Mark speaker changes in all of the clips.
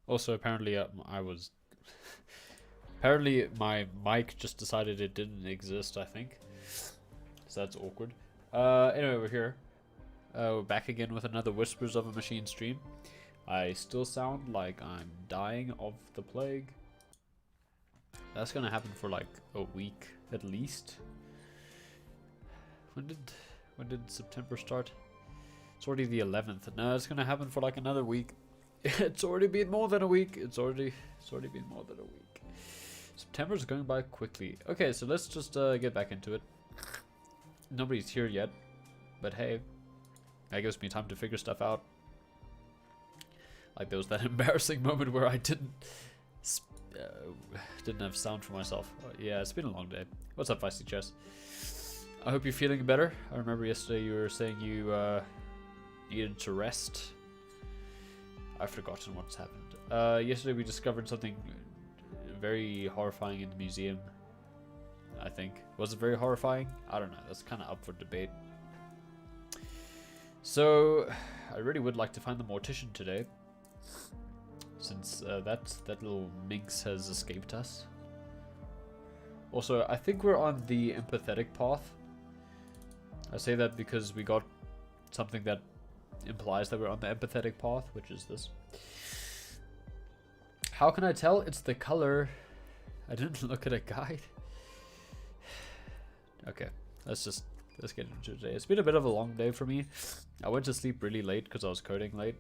Speaker 1: Also, apparently, apparently my mic just decided it didn't exist. I think so. That's awkward. Anyway, we're here. We're back again with another Whispers of a Machine stream. I still sound like I'm dying of the plague. That's gonna happen for like a week at least. When did September start? It's already the 11th. No, it's gonna happen for like another week. It's already been more than a week. It's already been more than a week. September's going by quickly. Okay, so let's just get back into it. Nobody's here yet, but hey, that gives me time to figure stuff out. Like there was that embarrassing moment where I didn't have sound for myself. Yeah, it's been a long day. What's up, Feisty Chess? I hope you're feeling better. I remember yesterday you were saying you needed to rest. I've forgotten what's happened. Yesterday we discovered something very horrifying in the museum. I think. Was it very horrifying? I don't know. That's kind of up for debate. So, I really would like to find the Mortician today, since that little minx has escaped us. Also, I think we're on the empathetic path. I say that because we got something that implies that we're on the empathetic path, which is this. How can I tell? It's the color. I didn't look at a guide. Okay, let's get into today. It's been a bit of a long day for me. I went to sleep really late because I was coding late.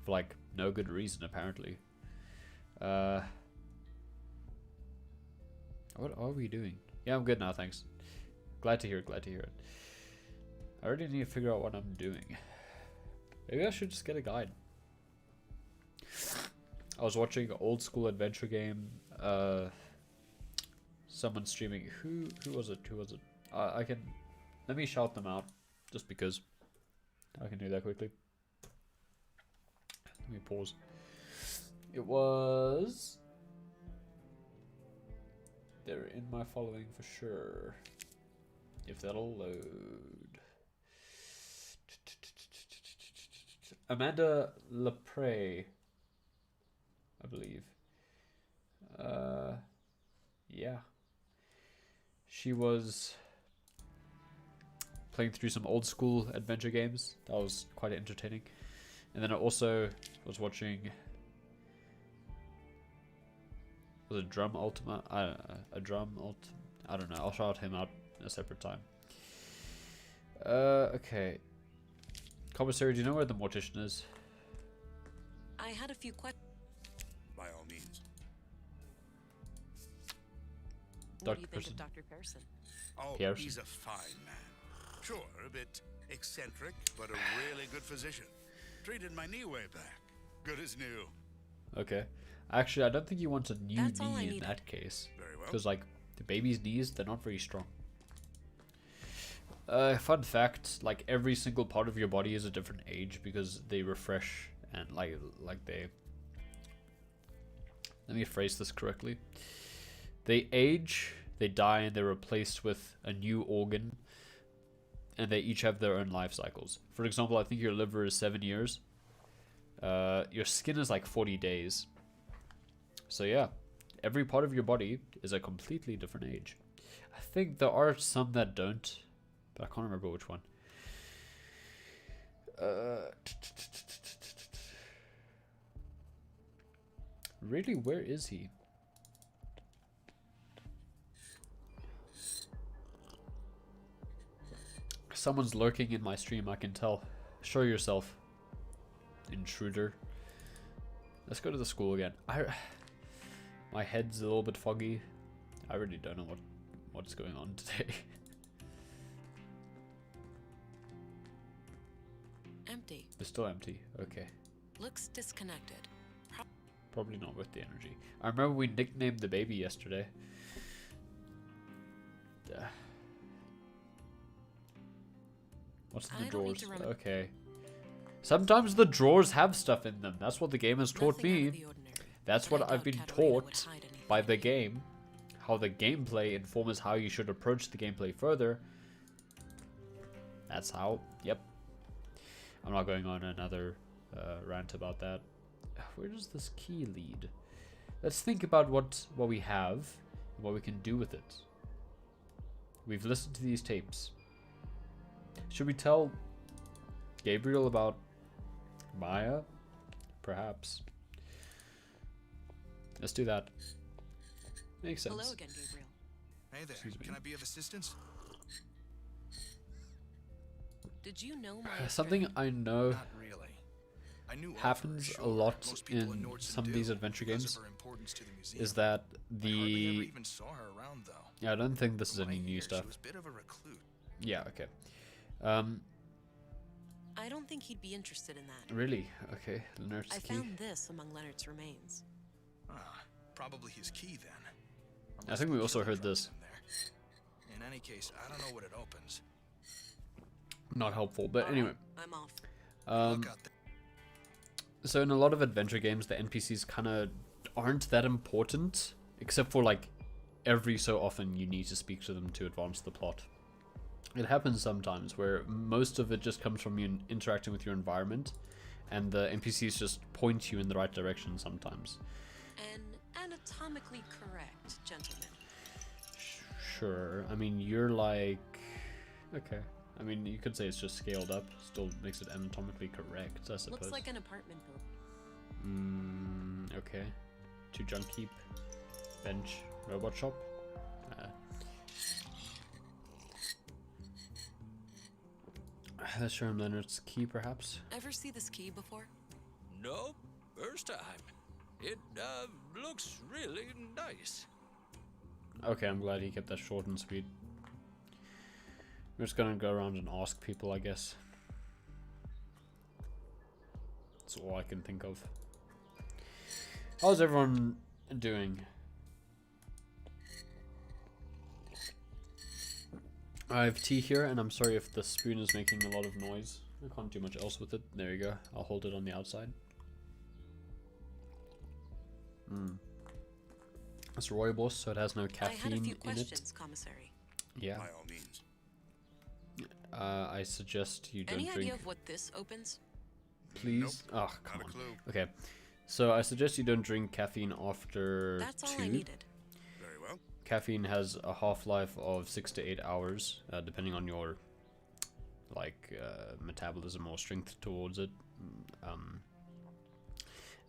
Speaker 1: For like no good reason apparently. What are we doing? Yeah, I'm good now, thanks. Glad to hear it, glad to hear it. I already need to figure out what I'm doing. Maybe I should just get a guide. I was watching an old school adventure game. Someone streaming. Who was it? Who was it? Let me shout them out, just because I can do that quickly. Let me pause. It was. They're in my following for sure. If that'll load. Amanda Lepre, I believe. Yeah. She was playing through some old school adventure games. That was quite entertaining. And then I also was watching. Was it Drum Ultima? A Drum Ultima? I don't know. I'll shout him out a separate time. Okay. Commissary, do you know where the Mortician is?
Speaker 2: I had a few questions.
Speaker 3: By all means.
Speaker 2: What do you think of Dr. Pearson?
Speaker 3: Oh,
Speaker 1: Pearson.
Speaker 3: he's a fine man. Sure, a bit eccentric, but a really good physician. Treated my knee way back. Good as new.
Speaker 1: Okay. Actually, I don't think you want a new
Speaker 2: That's all I
Speaker 1: knee in
Speaker 2: needed.
Speaker 1: that case.
Speaker 3: Very well.
Speaker 1: Because, like, the baby's knees, they're not very strong. Fun fact, like, every single part of your body is a different age because they refresh and, like they... Let me phrase this correctly. They age, they die, and they're replaced with a new organ, and they each have their own life cycles. For example, I think your liver is 7 years. Your skin is like 40 days. So yeah, every part of your body is a completely different age. I think there are some that don't, but I can't remember which one. Really, where is he? Someone's lurking in my stream, I can tell. Show yourself, intruder. Let's go to the school again. My head's a little bit foggy. I really don't know what's going on today.
Speaker 2: Empty.
Speaker 1: It's still empty. Okay.
Speaker 2: Looks disconnected.
Speaker 1: Probably not with the energy. I remember we nicknamed the baby yesterday. What's in the
Speaker 2: I don't need
Speaker 1: drawers?
Speaker 2: to
Speaker 1: Okay. Sometimes the drawers have stuff in them. That's what the game has taught
Speaker 2: Nothing out
Speaker 1: me.
Speaker 2: of the ordinary.
Speaker 1: That's
Speaker 2: But I
Speaker 1: what I've
Speaker 2: doubt
Speaker 1: been
Speaker 2: Katarina would
Speaker 1: taught
Speaker 2: hide anything
Speaker 1: by the
Speaker 2: in here.
Speaker 1: game. How the gameplay informs how you should approach the gameplay further. That's how. Yep. I'm not going on another rant about that. where does this key lead? Let's think about what we have and what we can do with it. We've listened to these tapes. Should we tell Gabriel about Maya? Perhaps. Let's do that. Makes sense.
Speaker 2: Hello again, Gabriel.
Speaker 4: Hey there, can I be of assistance?
Speaker 2: Did you know my
Speaker 1: Something I know
Speaker 4: Not really. I knew of her,
Speaker 1: happens
Speaker 4: sure.
Speaker 1: a lot
Speaker 4: Most people
Speaker 1: in
Speaker 4: Nordson
Speaker 1: some of
Speaker 4: do
Speaker 1: these adventure
Speaker 4: because
Speaker 1: games
Speaker 4: of her importance to the museum.
Speaker 1: is that
Speaker 4: I hardly ever
Speaker 1: the...
Speaker 4: even saw her around, though.
Speaker 1: Yeah, I don't think this is
Speaker 4: From what
Speaker 1: any
Speaker 4: I
Speaker 1: new
Speaker 4: hear,
Speaker 1: stuff.
Speaker 4: She was a bit of a recluse.
Speaker 1: Yeah, okay.
Speaker 2: I don't think he'd be interested in that.
Speaker 1: Really? Okay, Leonard's
Speaker 2: I
Speaker 1: key.
Speaker 2: found this among Leonard's remains.
Speaker 4: Ah, probably his key then.
Speaker 1: I
Speaker 4: Unless
Speaker 1: think we
Speaker 4: the
Speaker 1: also
Speaker 4: killer
Speaker 1: heard
Speaker 4: dropped
Speaker 1: this.
Speaker 4: him there. In any case, I don't know what it opens.
Speaker 1: Not helpful, but
Speaker 2: All
Speaker 1: anyway.
Speaker 2: right, I'm off.
Speaker 4: Look out there.
Speaker 1: So in a lot of adventure games, the NPCs kind of aren't that important, except for like every so often you need to speak to them to advance the plot. It happens sometimes where most of it just comes from you interacting with your environment, and the NPCs just point you in the right direction sometimes.
Speaker 2: An anatomically correct gentleman.
Speaker 1: Sure. I mean, you're like... Okay. I mean, you could say it's just scaled up. Still makes it anatomically correct, I suppose.
Speaker 2: Looks like an apartment building.
Speaker 1: Okay. 2 junk heap. Bench. Robot shop. Let's show him Leonard's key, perhaps.
Speaker 2: Ever see this key before?
Speaker 5: Nope, first time. It looks really nice.
Speaker 1: Okay, I'm glad he kept that short and sweet. We're just gonna go around and ask people, I guess. That's all I can think of. How's everyone doing? I have tea here, and I'm sorry if the spoon is making a lot of noise. I can't do much else with it. There you go. I'll hold it on the outside. It's rooibos, so it has no
Speaker 2: I
Speaker 1: caffeine
Speaker 2: had a few
Speaker 1: in
Speaker 2: questions,
Speaker 1: it.
Speaker 2: Commissary.
Speaker 1: Yeah.
Speaker 3: By all means.
Speaker 1: I suggest you don't
Speaker 2: Any
Speaker 1: drink.
Speaker 2: idea of what this opens?
Speaker 1: Please.
Speaker 3: Nope,
Speaker 1: Oh, come
Speaker 3: not a
Speaker 1: on.
Speaker 3: clue.
Speaker 1: Okay. So I suggest you don't drink caffeine after
Speaker 2: That's all
Speaker 1: 2.
Speaker 2: I needed.
Speaker 3: Very well.
Speaker 1: Caffeine has a half-life of 6 to 8 hours, depending on your metabolism or strength towards it.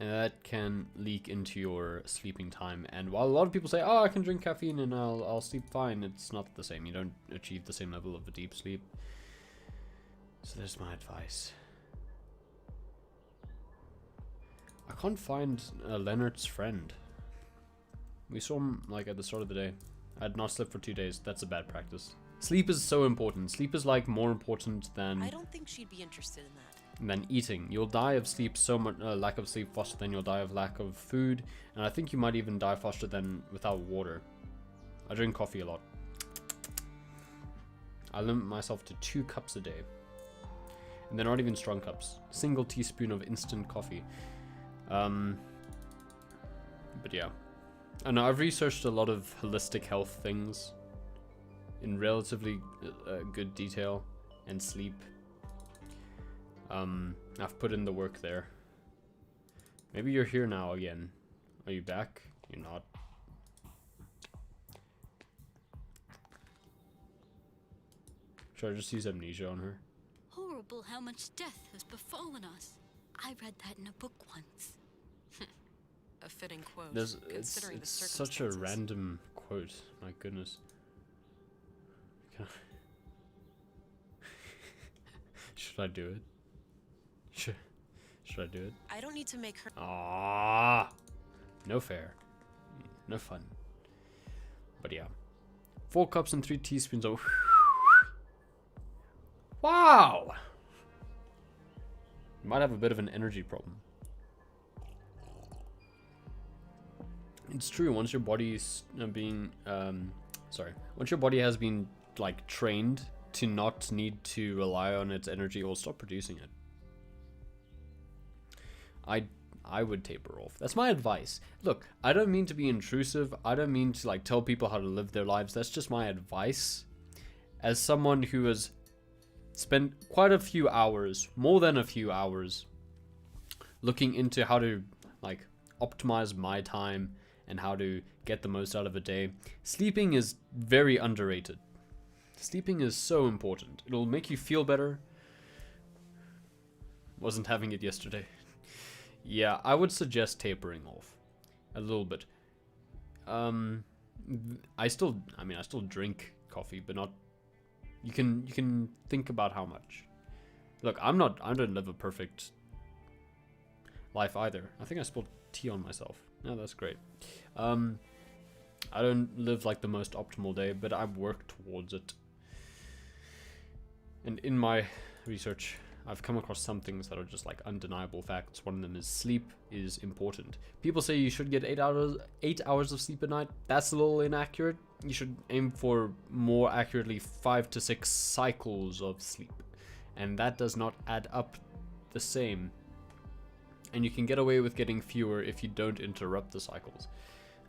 Speaker 1: And that can leak into your sleeping time. And while a lot of people say, "Oh, I can drink caffeine and I'll sleep fine," it's not the same. You don't achieve the same level of a deep sleep. So there's my advice. I can't find Leonard's friend. We saw him like at the start of the day. I had not slept for 2 days. That's a bad practice. Sleep is so important. Sleep is like more important
Speaker 2: I
Speaker 1: than
Speaker 2: don't think she'd be interested in that.
Speaker 1: eating. You'll die of sleep so much, lack of sleep faster than you'll die of lack of food, and I think you might even die faster than without water. I drink coffee a lot. I limit myself to 2 cups a day, and they're not even strong cups. Single teaspoon of instant coffee. But yeah, I know I've researched a lot of holistic health things in relatively good detail, and sleep. I've put in the work there. Maybe you're here now again. Are you back? You're not. Should I just use amnesia on her?
Speaker 6: Horrible how much death has befallen us. I read that in a book once.
Speaker 2: A fitting quote,
Speaker 1: It's
Speaker 2: considering the
Speaker 1: such a
Speaker 2: circumstances.
Speaker 1: random quote. My goodness. Can I... Should I do it? Should I do it?
Speaker 2: I don't need to make her.
Speaker 1: Ah, no fair, no fun. But yeah, 4 cups and 3 teaspoons of. Wow. You might have a bit of an energy problem. It's true. Once your body's once your body has been like trained to not need to rely on its energy, it will stop producing it. I would taper off. That's my advice. Look, I don't mean to be intrusive. I don't mean to like tell people how to live their lives. That's just my advice. As someone who has spent quite a few hours, more than a few hours, looking into how to like optimize my time and how to get the most out of a day, sleeping is very underrated. Sleeping is so important. It'll make you feel better. Wasn't having it yesterday. Yeah, I would suggest tapering off a little bit. I still drink coffee, but not. You can think about how much. Look, I don't live a perfect life either. I think I spilled tea on myself. No, that's great. I don't live like the most optimal day, but I work towards it. And in my research, I've come across some things that are just like undeniable facts. One of them is sleep is important. People say you should get 8 hours of sleep a night. That's a little inaccurate. You should aim for, more accurately, 5 to 6 cycles of sleep. And that does not add up the same. And you can get away with getting fewer if you don't interrupt the cycles.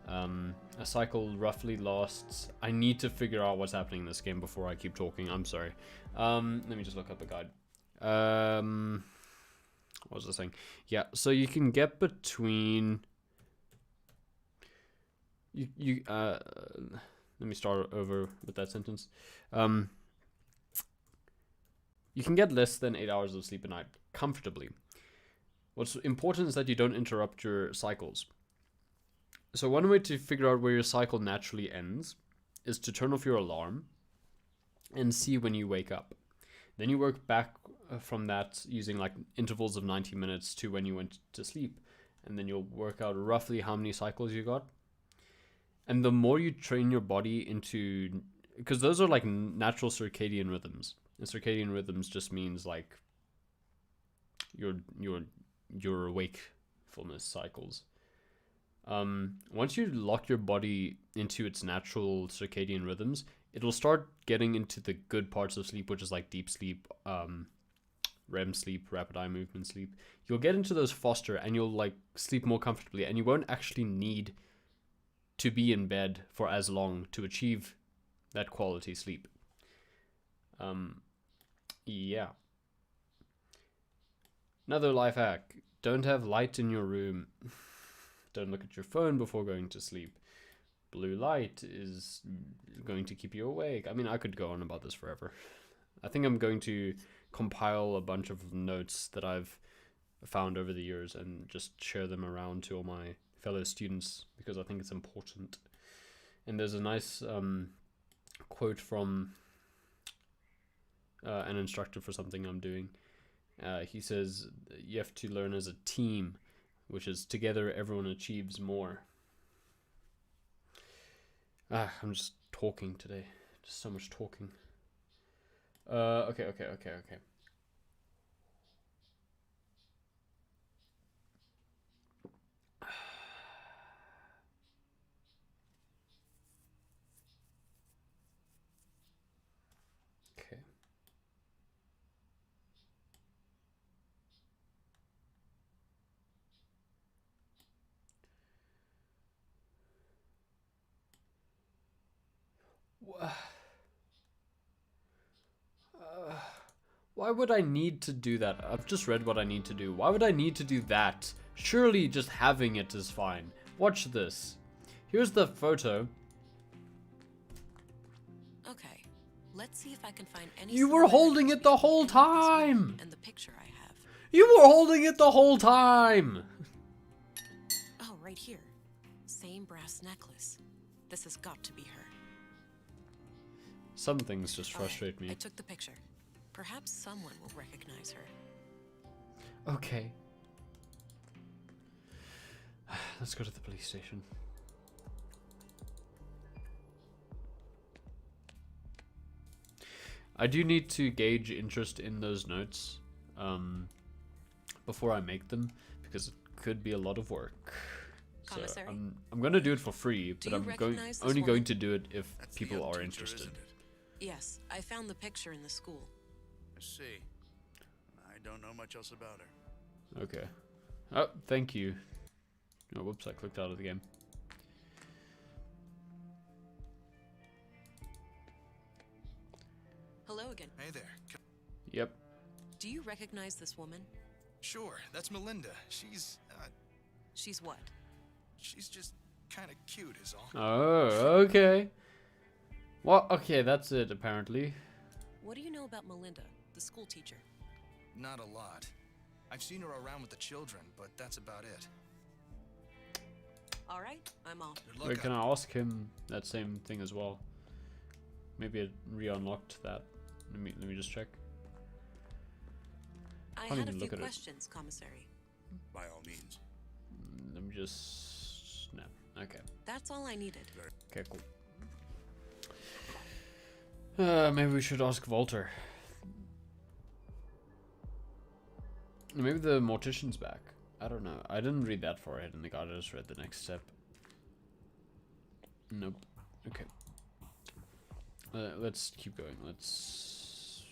Speaker 1: A cycle roughly lasts... I need to figure out what's happening in this game before I keep talking. I'm sorry. Let me just look up a guide. What was I saying? Yeah, so you can get between... let me start over with that sentence. You can get less than 8 hours of sleep a night comfortably. What's important is that you don't interrupt your cycles. So one way to figure out where your cycle naturally ends is to turn off your alarm and see when you wake up. Then you work back from that using like intervals of 90 minutes to when you went to sleep. And then you'll work out roughly how many cycles you got. And the more you train your body into... Because those are like natural circadian rhythms. And circadian rhythms just means like your wakefulness cycles. Once you lock your body into its natural circadian rhythms, it'll start getting into the good parts of sleep, which is like deep sleep, REM sleep, rapid eye movement sleep. You'll get into those faster and you'll like sleep more comfortably, and you won't actually need to be in bed for as long to achieve that quality sleep. Yeah. Another life hack. Don't have light in your room. Don't look at your phone before going to sleep. Blue light is going to keep you awake. I mean, I could go on about this forever. I think I'm going to compile a bunch of notes that I've found over the years and just share them around to all my fellow students because I think it's important. And there's a nice quote from an instructor for something I'm doing. He says, you have to learn as a team, which is together everyone achieves more. I'm just talking today. Just so much talking. Okay. Okay. Why would I need to do that? I've just read what I need to do. Why would I need to do that? Surely just having it is fine. Watch this. Here's the photo.
Speaker 2: Okay, let's see if I can find any.
Speaker 1: You were holding it the whole time!
Speaker 2: And the picture I have.
Speaker 1: You were holding it the whole time!
Speaker 2: Oh, right here. Same brass necklace. This has got to be her.
Speaker 1: Some things just
Speaker 2: All right,
Speaker 1: frustrate me.
Speaker 2: I took the picture. Perhaps someone will recognize her.
Speaker 1: Okay. Let's go to the police station. I do need to gauge interest in those notes before I make them, because it could be a lot of work. So
Speaker 2: Commissary?
Speaker 1: I'm going to do it for free, but
Speaker 2: you
Speaker 1: I'm
Speaker 2: recognize this
Speaker 1: only
Speaker 2: woman?
Speaker 1: going to do it if
Speaker 3: That's the
Speaker 1: people
Speaker 3: young
Speaker 1: are
Speaker 3: teacher,
Speaker 1: interested.
Speaker 3: isn't it?
Speaker 2: Yes, I found the picture in the school.
Speaker 3: I see. I don't know much else about her.
Speaker 1: Okay. Oh, thank you. Oh, whoops, I clicked out of the game.
Speaker 2: Hello again.
Speaker 4: Hey there.
Speaker 1: Yep.
Speaker 2: Do you recognize this woman?
Speaker 4: Sure, that's Melinda. She's,
Speaker 2: She's what?
Speaker 4: She's just kind of cute, is all.
Speaker 1: Oh, okay. Well, okay, that's it, apparently.
Speaker 2: What do you know about Melinda, the school teacher?
Speaker 4: Not a lot. I've seen her around with the children, but that's about it.
Speaker 2: All right, I'm off.
Speaker 4: Good luck
Speaker 1: Wait, can
Speaker 4: out
Speaker 1: I ask him that same thing as well? Maybe it re-unlocked that. Let me just check.
Speaker 2: I
Speaker 1: Can't
Speaker 2: had a
Speaker 1: even
Speaker 2: few
Speaker 1: look at it.
Speaker 2: questions, Commissary.
Speaker 3: By all means.
Speaker 1: Let me just snap. Okay.
Speaker 2: That's all I needed.
Speaker 1: Okay, cool. Maybe we should ask Walter. Maybe the Mortician's back. I don't know. I didn't read that far ahead in the guide. I just read the next step. Nope. Okay. Let's keep going. Let's...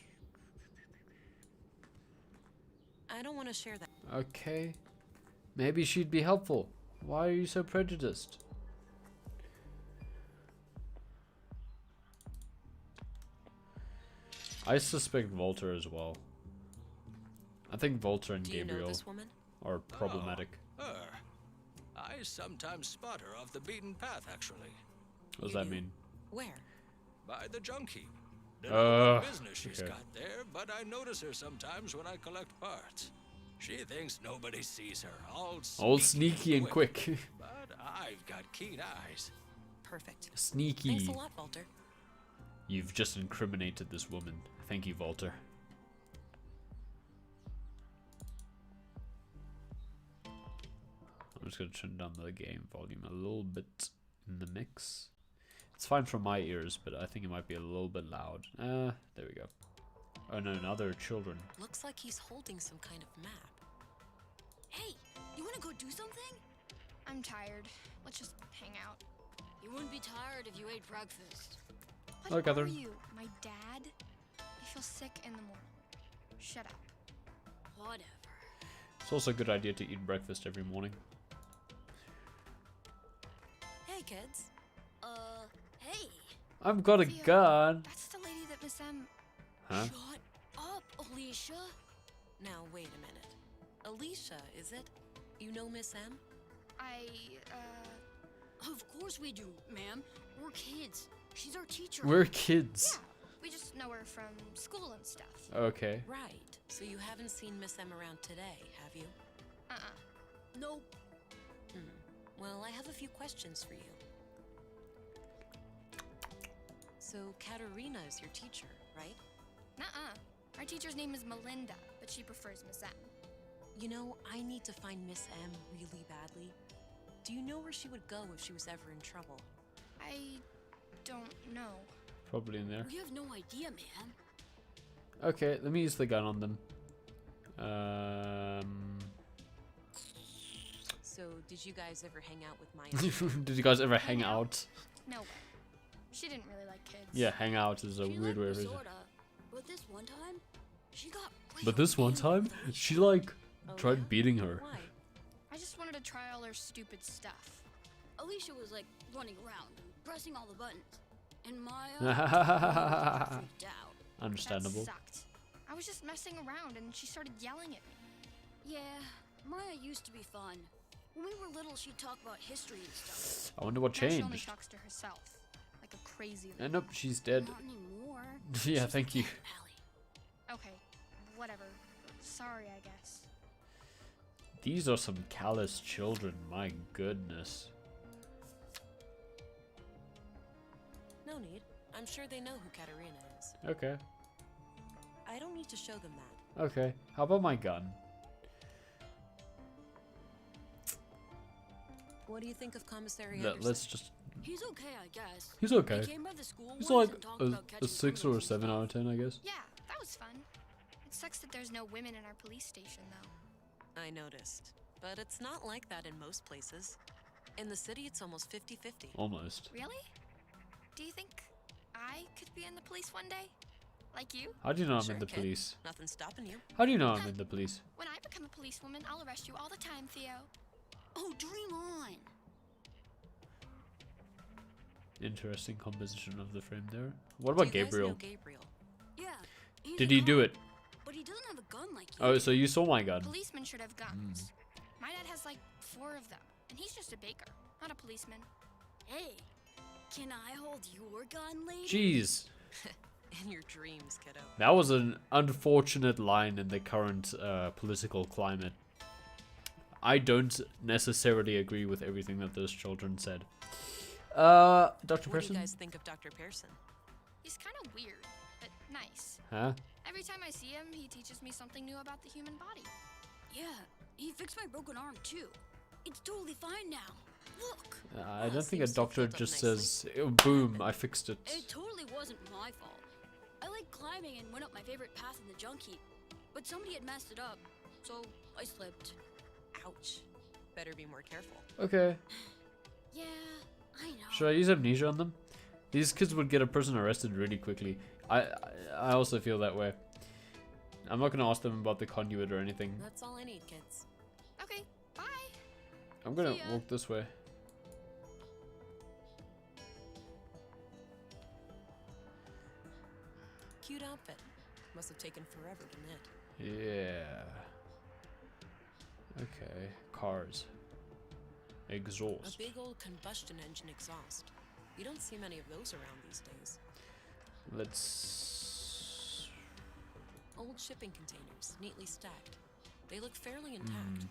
Speaker 2: I don't want to share that.
Speaker 1: Okay. Maybe she'd be helpful. Why are you so prejudiced? I suspect Walter as well. I think Walter and
Speaker 2: Do you know
Speaker 1: Gabriel
Speaker 2: this woman?
Speaker 1: are problematic.
Speaker 5: Oh, her. I sometimes spot her off the beaten path, actually.
Speaker 1: What does
Speaker 2: You
Speaker 1: that
Speaker 2: do?
Speaker 1: mean?
Speaker 2: Where?
Speaker 5: By the junk heap. Don't know what business she's
Speaker 1: okay.
Speaker 5: got there, but I notice her sometimes when I collect parts. She thinks nobody sees her, all
Speaker 1: sneaky and quick.
Speaker 5: But I've got keen eyes.
Speaker 2: Perfect.
Speaker 1: Sneaky.
Speaker 2: Thanks a lot, Walter.
Speaker 1: You've just incriminated this woman. Thank you, Walter. I'm just gonna turn down the game volume a little bit in the mix. It's fine from my ears, but I think it might be a little bit loud. There we go. Oh no, now there are children.
Speaker 2: Looks like he's holding some kind of map.
Speaker 6: Hey, you want to go do something?
Speaker 7: I'm tired. Let's just hang out.
Speaker 6: You wouldn't be tired if you ate breakfast.
Speaker 7: What
Speaker 1: Hello,
Speaker 7: are
Speaker 1: Catherine.
Speaker 7: you? My dad? I feel sick in the morning. Shut up.
Speaker 6: Whatever.
Speaker 1: It's also a good idea to eat breakfast every morning.
Speaker 2: Hey, kids.
Speaker 6: Hey.
Speaker 1: I've got a
Speaker 7: Theo,
Speaker 1: gun.
Speaker 7: That's the lady that Miss M...
Speaker 1: Huh?
Speaker 6: Shut up, Alicia.
Speaker 2: Now, wait a minute. Alicia, is it? You know Miss M?
Speaker 6: Of course we do, ma'am. We're kids. She's our teacher.
Speaker 1: We're kids.
Speaker 7: Yeah, we just know her from school and stuff.
Speaker 1: Okay.
Speaker 2: Right. So you haven't seen Miss M around today, have you?
Speaker 6: Nope.
Speaker 2: Well, I have a few questions for you. So, Katarina is your teacher, right?
Speaker 7: Nuh-uh. Our teacher's name is Melinda, but she prefers Miss M.
Speaker 2: You know, I need to find Miss M really badly. Do you know where she would go if she was ever in trouble?
Speaker 7: I don't know.
Speaker 1: Probably in there.
Speaker 6: We have no idea, ma'am.
Speaker 1: Okay, let me use the gun on them.
Speaker 2: So, did you guys ever hang out with my...
Speaker 1: Did you guys ever hang out?
Speaker 7: No way. She didn't really like kids.
Speaker 1: Yeah, hang out is a
Speaker 6: She
Speaker 1: weird way of
Speaker 6: liked me
Speaker 1: using it.
Speaker 6: sorta, but this one time, she got real
Speaker 1: But this one
Speaker 6: angry
Speaker 1: time,
Speaker 6: with Alicia.
Speaker 1: she like
Speaker 2: Oh,
Speaker 1: tried
Speaker 2: yeah?
Speaker 1: beating her.
Speaker 2: Why?
Speaker 7: I just wanted to try all her stupid stuff.
Speaker 6: Alicia was like running around and pressing all the buttons. And Maya freaked out.
Speaker 1: Understandable.
Speaker 7: That sucked. I was just messing around and she started yelling at me.
Speaker 6: Yeah, Maya used to be fun. When we were little, she'd talk about history and stuff.
Speaker 1: I wonder what
Speaker 7: Now she only
Speaker 1: changed.
Speaker 7: talks to herself, like a crazy lady.
Speaker 1: And nope, she's dead.
Speaker 6: Not anymore.
Speaker 1: Yeah,
Speaker 6: She's
Speaker 1: thank you.
Speaker 6: dead, Allie.
Speaker 7: Okay, whatever. Sorry, I guess.
Speaker 1: These are some callous children, my goodness.
Speaker 2: No need. I'm sure they know who Katarina is.
Speaker 1: Okay,
Speaker 2: I don't need to show them that.
Speaker 1: okay. How about my gun?
Speaker 2: What do you think of Commissary Anderson?
Speaker 1: Let's just...
Speaker 6: He's okay, I guess.
Speaker 1: He's okay.
Speaker 6: He came by the school
Speaker 1: He's
Speaker 6: once
Speaker 1: like
Speaker 6: and talked
Speaker 1: a
Speaker 6: about catching
Speaker 1: 6 or a
Speaker 6: criminals and
Speaker 1: 7 out of
Speaker 6: stuff.
Speaker 1: 10, I guess.
Speaker 7: Yeah, that was fun. It sucks that there's no women in our police station, though.
Speaker 2: I noticed. But it's not like that in most places. In the city, it's almost 50-50.
Speaker 1: Almost.
Speaker 7: Really? Do you think I could be in the police one day? Like you?
Speaker 1: How do you know I'm
Speaker 2: Sure,
Speaker 1: in the
Speaker 2: kid.
Speaker 1: police?
Speaker 2: Nothing's stopping you.
Speaker 1: How do you know I'm in the police?
Speaker 7: When I become a policewoman, I'll arrest you all the time, Theo.
Speaker 6: Oh, dream on.
Speaker 1: Interesting composition of the frame there. What about
Speaker 2: Do you guys
Speaker 1: Gabriel?
Speaker 2: know Gabriel?
Speaker 6: Yeah. he's
Speaker 1: Did
Speaker 6: a
Speaker 1: he do
Speaker 6: cop,
Speaker 1: it?
Speaker 6: But he doesn't have a gun like you.
Speaker 1: Oh, so you saw my gun.
Speaker 7: Policemen should have guns. My dad has like 4 of them, and he's just a baker, not a policeman.
Speaker 6: Hey, can I hold your gun, lady?
Speaker 1: Jeez.
Speaker 2: In your dreams, kiddo.
Speaker 1: That was an unfortunate line in the current political climate. I don't necessarily agree with everything that those children said. Dr.
Speaker 2: What do
Speaker 1: Pearson?
Speaker 2: you guys think of Dr. Pearson?
Speaker 7: He's kind of weird, but nice.
Speaker 1: Huh?
Speaker 7: Every time I see him, he teaches me something new about the human body.
Speaker 6: Yeah, he fixed my broken arm too. It's totally fine now. Look.
Speaker 1: I don't think a
Speaker 2: seems to
Speaker 1: doctor
Speaker 2: hold up
Speaker 1: just
Speaker 2: nicely.
Speaker 1: says, "Oh, boom, I fixed it."
Speaker 6: It totally wasn't my fault. I like climbing and went up my favorite path in the junk heap, but somebody had messed it up, so I slipped.
Speaker 2: Ouch. Better be more careful.
Speaker 1: Okay.
Speaker 6: Yeah, I know.
Speaker 1: Should I use amnesia on them? These kids would get a person arrested really quickly. I also feel that way. I'm not gonna ask them about the conduit or anything.
Speaker 2: That's all I need, kids.
Speaker 7: Okay, bye.
Speaker 1: I'm gonna
Speaker 7: See ya.
Speaker 1: walk this way.
Speaker 2: Cute outfit. Must have taken forever to knit.
Speaker 1: Yeah. Okay. Cars.
Speaker 2: A
Speaker 1: Exhaust.
Speaker 2: big old combustion engine exhaust. You don't see many of those around these days.
Speaker 1: Let's.
Speaker 2: Old shipping containers, neatly stacked. They look fairly intact.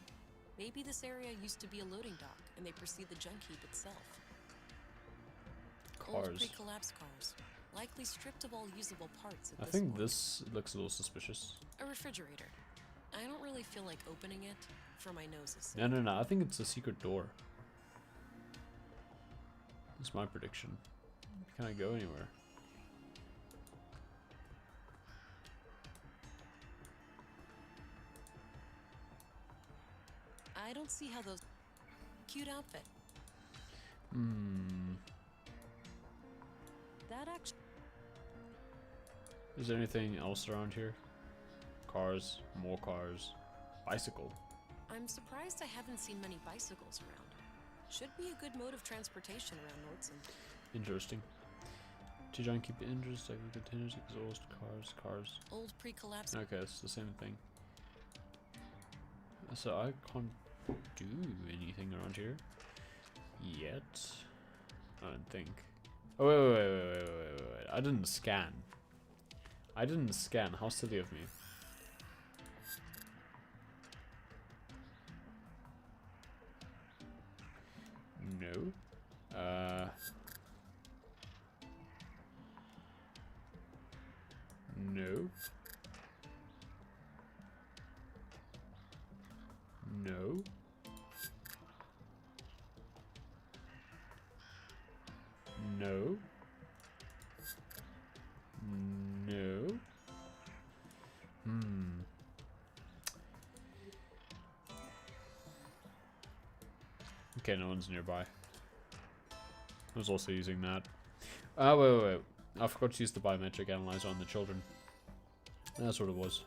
Speaker 2: Maybe this area used to be a loading dock, and they precede the junk heap itself. Old
Speaker 1: Cars.
Speaker 2: pre-collapse cars, likely stripped of all usable parts at
Speaker 1: I
Speaker 2: this
Speaker 1: think
Speaker 2: point.
Speaker 1: this looks a little suspicious.
Speaker 2: A refrigerator. I don't really feel like opening it for my noses.
Speaker 1: No. I think it's a secret door. That's my prediction. Can I go anywhere?
Speaker 2: I don't see how those... Cute outfit. That actually...
Speaker 1: Is there anything else around here? Cars, more cars, bicycle.
Speaker 2: I'm surprised I haven't seen many bicycles around. Should be a good mode of transportation around Nordson.
Speaker 1: Interesting. To try and keep it interesting, containers, exhaust, cars.
Speaker 2: Old pre-collapse...
Speaker 1: Okay, it's the same thing. So I can't do anything around here yet. I don't think. Oh wait. I didn't scan. How silly of me. No. No. No. No. No. Okay, no one's nearby. I was also using that. Wait. I forgot to use the biometric analyzer on the children. That's what it was.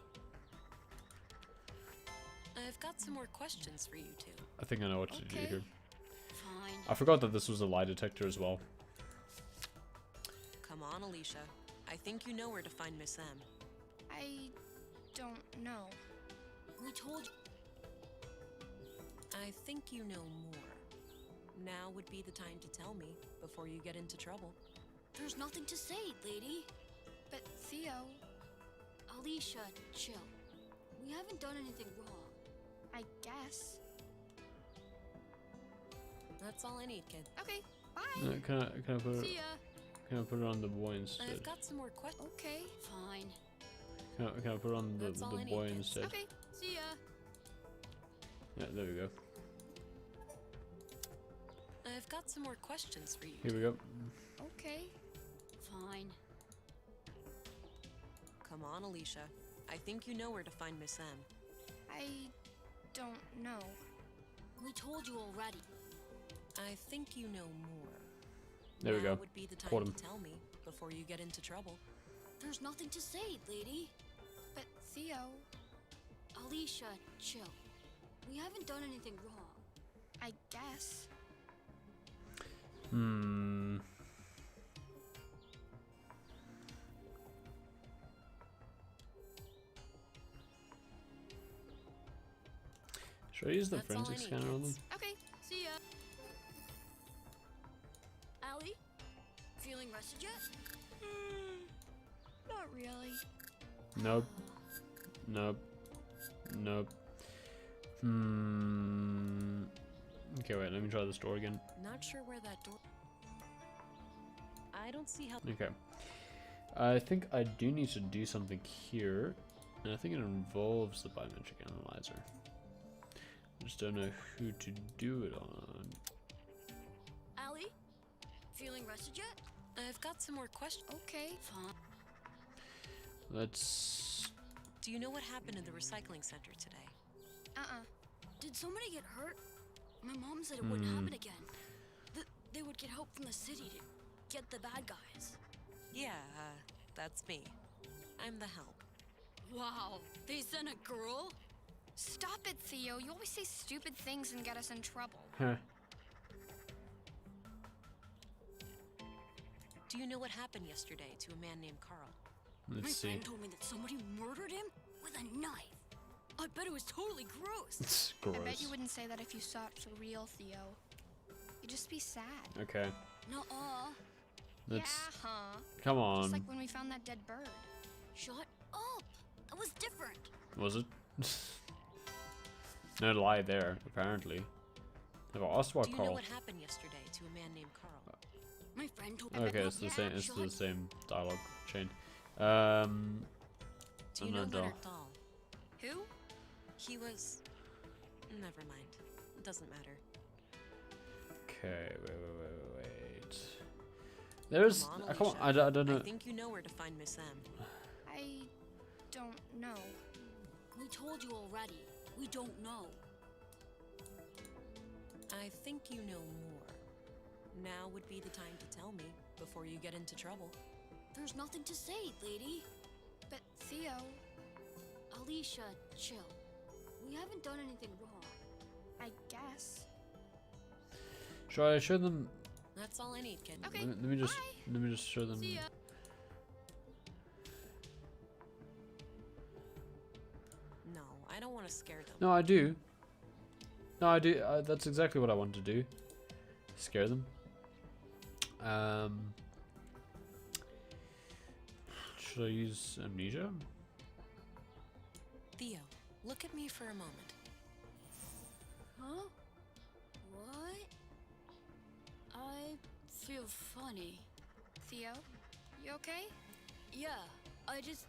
Speaker 2: I've got some more questions for you two.
Speaker 1: I think I know what to do
Speaker 7: Okay.
Speaker 1: here.
Speaker 6: Fine.
Speaker 1: I forgot that this was a lie detector as well.
Speaker 2: Come on, Alicia. I think you know where to find Miss M.
Speaker 7: I don't know.
Speaker 6: We told you.
Speaker 2: I think you know more. Now would be the time to tell me before you get into trouble.
Speaker 6: There's nothing to say, lady.
Speaker 7: But Theo,
Speaker 6: Alicia, chill. We haven't done anything wrong.
Speaker 7: I guess.
Speaker 2: That's all I need, kid.
Speaker 7: Okay, bye.
Speaker 1: Can I put
Speaker 6: See
Speaker 1: it?
Speaker 6: ya.
Speaker 1: Can I put it on the boy instead?
Speaker 2: I've got some more questions.
Speaker 7: Okay,
Speaker 6: Fine.
Speaker 1: Can I put it on
Speaker 2: That's all I
Speaker 1: the
Speaker 2: need,
Speaker 1: boy
Speaker 2: kids.
Speaker 1: instead?
Speaker 7: okay.
Speaker 6: See ya.
Speaker 1: Yeah, there we go.
Speaker 2: I've got some more questions for you.
Speaker 1: Here we go.
Speaker 7: Okay.
Speaker 6: Fine.
Speaker 2: Come on, Alicia. I think you know where to find Miss M.
Speaker 7: I don't know.
Speaker 6: We told you already.
Speaker 2: I think you know more.
Speaker 1: There we
Speaker 2: Now
Speaker 1: go.
Speaker 2: would be the
Speaker 1: Caught
Speaker 2: time
Speaker 1: him.
Speaker 2: to tell me before you get into trouble.
Speaker 6: There's nothing to say, lady.
Speaker 7: But Theo,
Speaker 6: Alicia, chill. We haven't done anything wrong.
Speaker 7: I guess.
Speaker 1: Should I use the
Speaker 2: That's all I
Speaker 1: forensic
Speaker 2: need,
Speaker 1: scanner on them?
Speaker 2: kids.
Speaker 7: Okay,
Speaker 1: Nope. Nope. Nope. Okay, wait, let me try this door again.
Speaker 2: Not sure where that door. I don't see how.
Speaker 1: Okay. I think I do need to do something here. And I think it involves the biometric analyzer. I just don't know who to do it on.
Speaker 6: Allie? Feeling rested yet?
Speaker 2: I've got some more questions.
Speaker 6: Okay, fine.
Speaker 1: Let's...
Speaker 2: Do you know what happened in the recycling center today?
Speaker 6: Did somebody get hurt? My mom said it wouldn't happen again. They would get help from the city to get the bad guys.
Speaker 2: Yeah, that's me. I'm the help.
Speaker 6: Wow, they sent a girl?
Speaker 7: Stop it, Theo. You always say stupid things and get us in trouble.
Speaker 1: Huh.
Speaker 2: Do you know what happened yesterday to a man named Carl?
Speaker 6: My
Speaker 1: Let's see.
Speaker 6: friend told me that somebody murdered him with a knife. I bet it was totally gross.
Speaker 1: It's
Speaker 7: I bet
Speaker 1: gross.
Speaker 7: you wouldn't say that if you saw it for real, Theo. You'd just be sad.
Speaker 1: Okay.
Speaker 6: Nuh-uh.
Speaker 1: Let's...
Speaker 7: Yeah, huh?
Speaker 1: Come on.
Speaker 7: Just like when we found that dead bird.
Speaker 6: Shut up. That was different.
Speaker 1: Was it? No lie there, apparently. Have I asked about
Speaker 2: Do you know
Speaker 1: Carl?
Speaker 2: what happened yesterday to a man named Carl?
Speaker 6: My friend told me.
Speaker 1: Okay, it's the same. It's
Speaker 6: Shut
Speaker 1: the same dialogue chain.
Speaker 2: Do you
Speaker 1: I'm
Speaker 2: know
Speaker 1: not dull.
Speaker 2: Leonard Dahl?
Speaker 7: Who?
Speaker 2: He was... Never mind. It doesn't matter.
Speaker 1: Okay, wait. There's.
Speaker 2: Come on,
Speaker 1: Come on,
Speaker 2: Alicia.
Speaker 1: I don't know.
Speaker 2: I think you know where to find Miss M.
Speaker 7: I don't know.
Speaker 6: We told you already. We don't know.
Speaker 2: I think you know more. Now would be the time to tell me before you get into trouble.
Speaker 6: There's nothing to say, lady.
Speaker 7: But Theo,
Speaker 6: Alicia, chill. We haven't done anything wrong.
Speaker 7: I guess.
Speaker 1: Should I show them?
Speaker 2: That's all I need, kid.
Speaker 7: Okay.
Speaker 1: Let me just show them.
Speaker 6: See ya.
Speaker 2: No, I don't want to scare them.
Speaker 1: No, I do. No, I do. That's exactly what I want to do. Scare them. Should I use amnesia?
Speaker 2: Theo, look at me for a moment.
Speaker 6: Huh? What? I feel funny.
Speaker 7: Theo, you okay?
Speaker 6: Yeah, I just...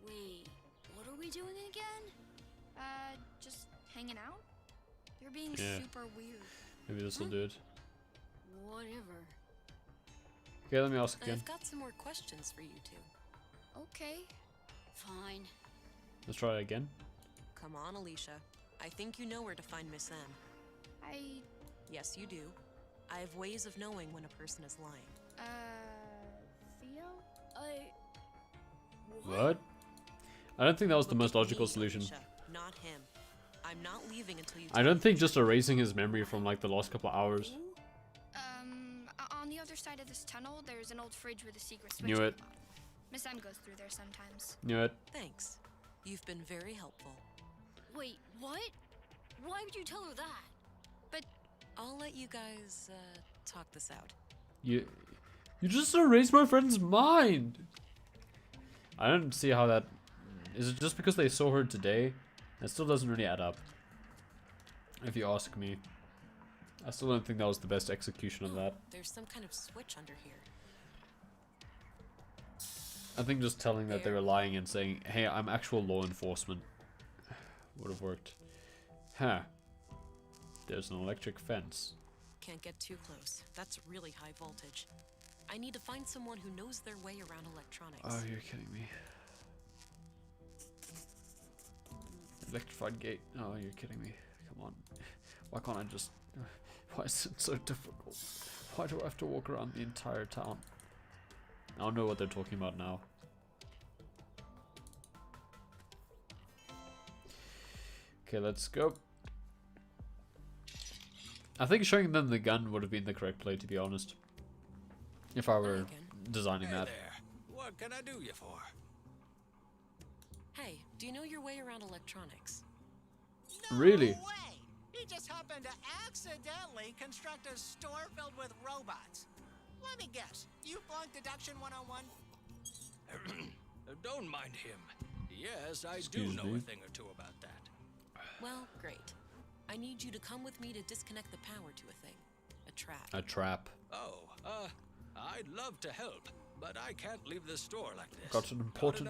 Speaker 6: Wait, what are we doing again?
Speaker 7: Just hanging out? You're being
Speaker 1: Yeah.
Speaker 7: super weird.
Speaker 1: Maybe this will do it.
Speaker 6: Whatever.
Speaker 1: Okay, let me ask again.
Speaker 2: I've got some more questions for you two.
Speaker 7: Okay.
Speaker 6: Fine.
Speaker 1: Let's try it again.
Speaker 2: Come on, Alicia. I think you know where to find Miss M.
Speaker 7: I,
Speaker 2: Yes, you do. I have ways of knowing when a person is lying.
Speaker 7: Theo?
Speaker 1: What? I don't think that was the
Speaker 2: Look
Speaker 1: most
Speaker 2: at me,
Speaker 1: logical solution.
Speaker 2: Alicia, not him. I'm not leaving until you
Speaker 1: I
Speaker 2: tell
Speaker 1: don't
Speaker 2: me.
Speaker 1: think just erasing his memory from like the last couple of hours.
Speaker 7: On the other side of this tunnel, there's an old fridge with a secret switch
Speaker 1: Knew
Speaker 7: at
Speaker 1: it.
Speaker 7: the bottom. Miss M goes through there sometimes.
Speaker 1: Knew it.
Speaker 2: Thanks. You've been very helpful.
Speaker 6: Wait, what? Why would you tell her that?
Speaker 7: But
Speaker 2: I'll let you guys talk this out.
Speaker 1: You just erased my friend's mind. I don't see how that. Is it just because they saw her today? That still doesn't really add up. If you ask me, I still don't think that was the best execution of that.
Speaker 2: There's some kind of switch under here.
Speaker 1: I think just telling that they were lying and saying, "Hey, I'm actual law enforcement," would have worked. Huh. There's an electric fence.
Speaker 2: Can't get too close. That's really high voltage. I need to find someone who knows their way around electronics.
Speaker 1: Oh, you're kidding me. Electrified gate. Oh, you're kidding me. Come on. Why can't I just... Why is it so difficult? Why do I have to walk around the entire town? I don't know what they're talking about now. Okay, let's go. I think showing them the gun would have been the correct play, to be honest. If I were designing
Speaker 5: Hey
Speaker 1: that.
Speaker 5: there. What can I do you for?
Speaker 2: Hey, do you know your way around electronics?
Speaker 1: Really?
Speaker 8: No way! He just happened to accidentally construct a store filled with robots. Let me guess, you flunked Deduction 101?
Speaker 5: Don't mind him. Yes, I
Speaker 1: Excuse
Speaker 5: do know
Speaker 1: me?
Speaker 5: a thing or two about that.
Speaker 2: Well, great. I need you to come with me to disconnect the power to a thing. A trap.
Speaker 1: A trap.
Speaker 5: Oh, I'd love to help, but I can't leave the store like this.
Speaker 1: Got an important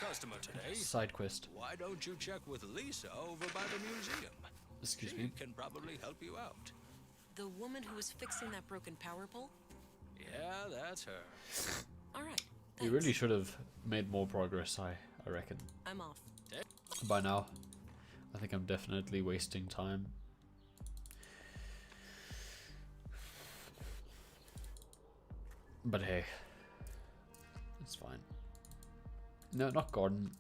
Speaker 5: customer today.
Speaker 1: side quest.
Speaker 5: Why don't you check with Lisa over by the museum?
Speaker 1: Excuse
Speaker 5: She
Speaker 1: me.
Speaker 5: can probably help you out.
Speaker 2: The woman who was fixing that broken power pole?
Speaker 5: Yeah, that's her.
Speaker 2: All right.
Speaker 1: We really should have made more progress, I reckon.
Speaker 2: I'm off.
Speaker 1: By now. I think I'm definitely wasting time. But hey. It's fine. No, not garden.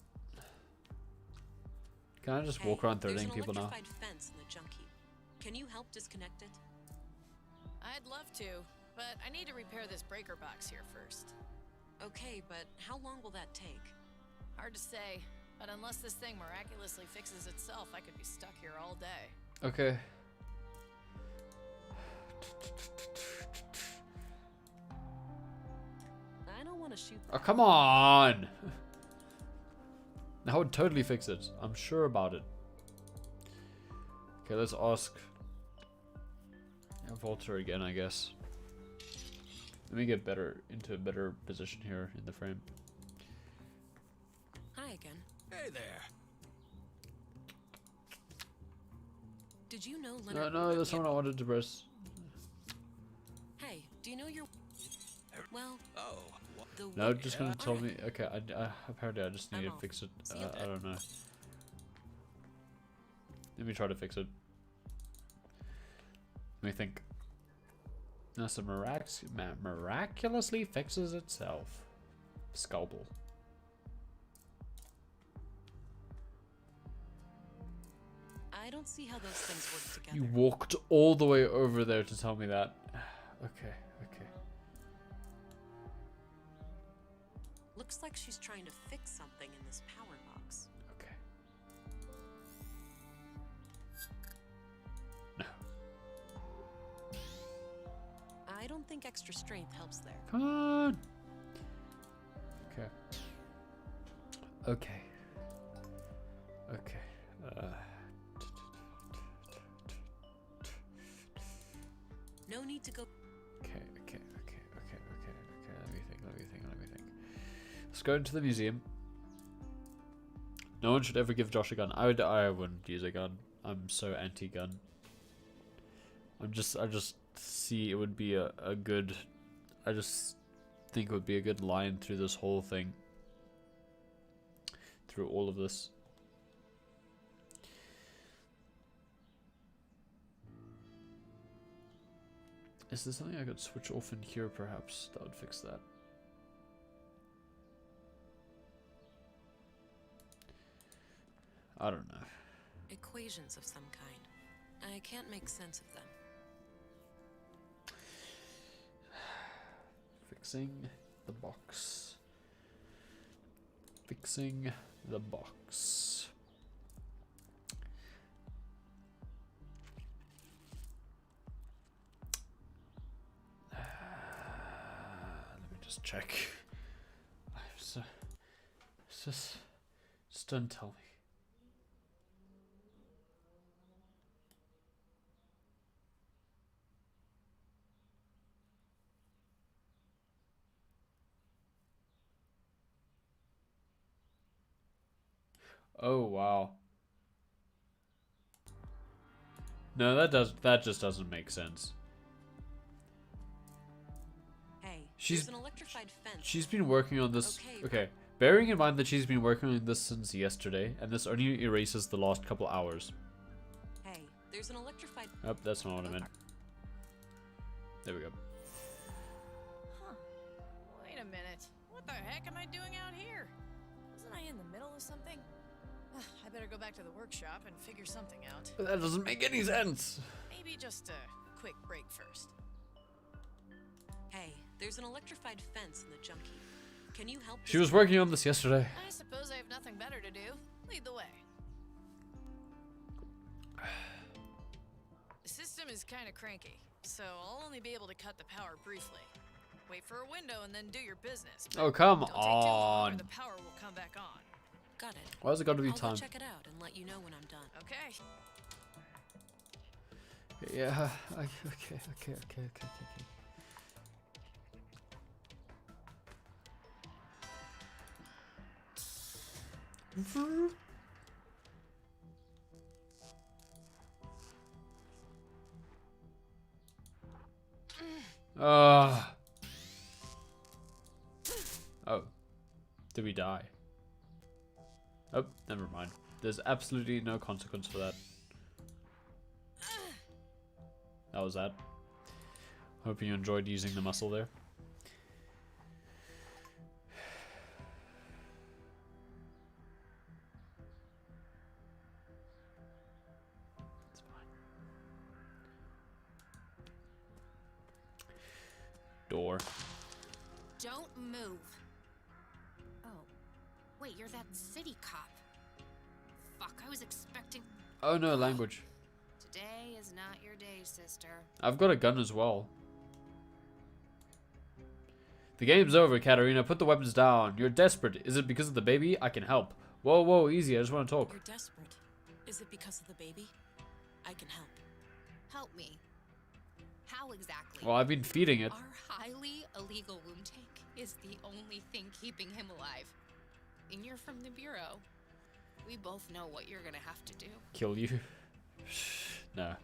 Speaker 1: Can I just walk around threatening people now?
Speaker 2: There's an electrified fence in the junk heap. Can you help disconnect it?
Speaker 9: I'd love to, but I need to repair this breaker box here first.
Speaker 2: Okay, but how long will that take?
Speaker 9: Hard to say, but unless this thing miraculously fixes itself, I could be stuck here all day.
Speaker 1: Okay.
Speaker 2: I don't want to shoot
Speaker 1: Oh, come on! That would totally fix it. I'm sure about it. Okay, let's ask Walter again, I guess. Let me get into a better position here in the frame.
Speaker 2: Hi again.
Speaker 5: Hey there.
Speaker 2: Did you know
Speaker 1: No,
Speaker 2: Leonard?
Speaker 1: no, that's not what I wanted to press.
Speaker 2: Hey, do you know your? Well,
Speaker 5: Oh,
Speaker 2: the
Speaker 1: No,
Speaker 2: woman-
Speaker 1: just gonna tell me.
Speaker 2: Alright.
Speaker 1: Okay, apparently I just need
Speaker 2: I'm
Speaker 1: to
Speaker 2: off.
Speaker 1: fix it.
Speaker 2: See you
Speaker 1: I don't know. Let me try to fix it. Let me think. No, so miraculously fixes itself. Scalpel.
Speaker 2: I don't see how those things work together.
Speaker 1: You walked all the way over there to tell me that. Okay, okay.
Speaker 2: Looks like she's trying to fix something in this power box.
Speaker 1: Okay. No.
Speaker 2: I don't think extra strength helps there.
Speaker 1: Come on. Okay. Okay. Okay.
Speaker 2: No need to go.
Speaker 1: Okay. Let me think. Let's go into the museum. No one should ever give Josh a gun. I wouldn't use a gun. I'm so anti-gun. I just see it would be a good. I just think it would be a good line through this whole thing. Through all of this. Is there something I could switch off in here perhaps that would fix that? I don't know.
Speaker 2: Equations of some kind. I can't make sense of them.
Speaker 1: Fixing the box. Fixing the box. Let me just check. Just don't tell me. Oh wow. No, that just doesn't make sense.
Speaker 2: Hey,
Speaker 1: She's-
Speaker 2: there's an electrified fence.
Speaker 1: She's been working on this.
Speaker 2: Okay,
Speaker 1: Okay, bearing in mind that she's been working on this since yesterday, and this only erases the last couple hours.
Speaker 2: Hey, there's an electrified.
Speaker 1: Oh, that's not what I meant. There we go.
Speaker 9: Huh. Wait a minute. What the heck am I doing out here? Wasn't I in the middle of something? I better go back to the workshop and figure something out.
Speaker 1: But that doesn't make any sense.
Speaker 9: Maybe just a quick break first.
Speaker 2: Hey, there's an electrified fence in the junk heap. Can you help?
Speaker 1: She was working on this yesterday.
Speaker 9: I suppose I have nothing better to do. Lead the way. The system is kind of cranky, so I'll only be able to cut the power briefly. Wait for a window and then do your business.
Speaker 1: Oh, come
Speaker 9: Don't take too long or
Speaker 1: on.
Speaker 9: the power will come back on.
Speaker 2: Got it.
Speaker 1: Why has it got to be
Speaker 2: I'll go
Speaker 1: time?
Speaker 2: check it out and let you know when I'm done.
Speaker 9: Okay.
Speaker 1: Yeah. Okay. Oh. Did we die? Oh, never mind. There's absolutely no consequence for that. That was that. Hope you enjoyed using the muscle there. It's fine. Door.
Speaker 10: Don't move. Oh. Wait, you're that city cop. Fuck, I was expecting...
Speaker 1: Oh no, language.
Speaker 10: Today is not your day, sister.
Speaker 1: I've got a gun as well. The game's over, Katarina. Put the weapons down. You're desperate. Is it because of the baby? I can help. Whoa, easy. I just want to talk.
Speaker 2: You're desperate. Is it because of the baby? I can help.
Speaker 10: Help me. How exactly?
Speaker 1: Well, I've been feeding it.
Speaker 10: Our highly illegal womb tank is the only thing keeping him alive. And you're from the Bureau. We both know what you're gonna have to do.
Speaker 1: Kill you? No.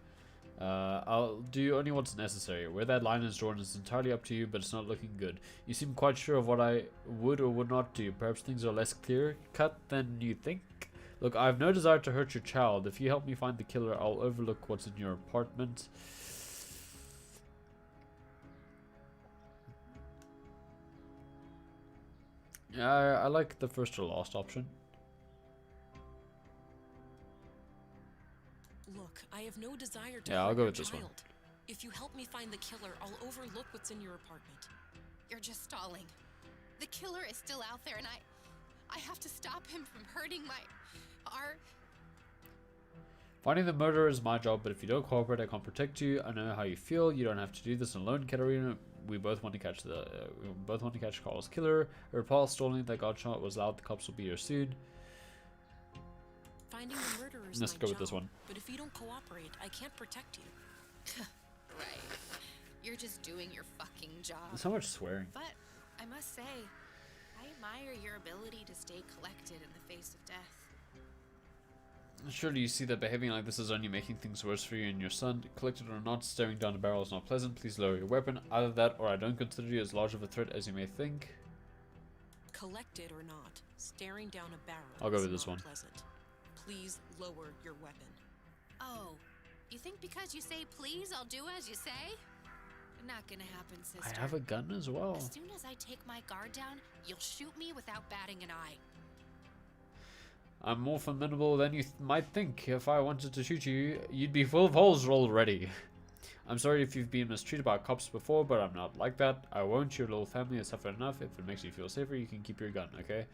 Speaker 1: I'll do only what's necessary. Where that line is drawn is entirely up to you, but it's not looking good. You seem quite sure of what I would or would not do. Perhaps things are less clear-cut than you think? Look, I have no desire to hurt your child. If you help me find the killer, I'll overlook what's in your apartment. Yeah, I like the first or last option.
Speaker 2: Look, I have no desire to
Speaker 1: Yeah, I'll
Speaker 2: hurt
Speaker 1: go
Speaker 2: your
Speaker 1: with this one.
Speaker 2: child. If you help me find the killer, I'll overlook what's in your apartment.
Speaker 10: You're just stalling. The killer is still out there, and I have to stop him from hurting our...
Speaker 1: Finding the murderer is my job, but if you don't cooperate, I can't protect you. I know how you feel. You don't have to do this alone, Katarina. We both want to catch Carl's killer. A report stalling that got shot was loud. The cops will be here soon.
Speaker 2: Finding the murderer is
Speaker 1: Let's
Speaker 2: my
Speaker 1: go with
Speaker 2: job,
Speaker 1: this one.
Speaker 2: But if you don't cooperate, I can't protect you.
Speaker 10: Right. You're just doing your fucking job.
Speaker 1: So much swearing.
Speaker 10: But I must say, I admire your ability to stay collected in the face of death.
Speaker 1: Surely you see that behaving like this is only making things worse for you and your son. Collected or not, staring down the barrel is not pleasant. Please lower your weapon. Either that or I don't consider you as large of a threat as you may think.
Speaker 2: Collected or not, staring down a barrel
Speaker 1: I'll go
Speaker 2: is
Speaker 1: with this
Speaker 2: not
Speaker 1: one.
Speaker 2: pleasant. Please lower your weapon.
Speaker 10: Oh, you think because you say please, I'll do as you say? Not gonna happen, sister.
Speaker 1: I have a gun as well.
Speaker 10: As soon as I take my guard down, you'll shoot me without batting an eye.
Speaker 1: I'm more formidable than you might think. If I wanted to shoot you, you'd be full of holes already. I'm sorry if you've been mistreated by cops before, but I'm not like that. I won't. Your little family has suffered enough. If it makes you feel safer, you can keep your gun, okay?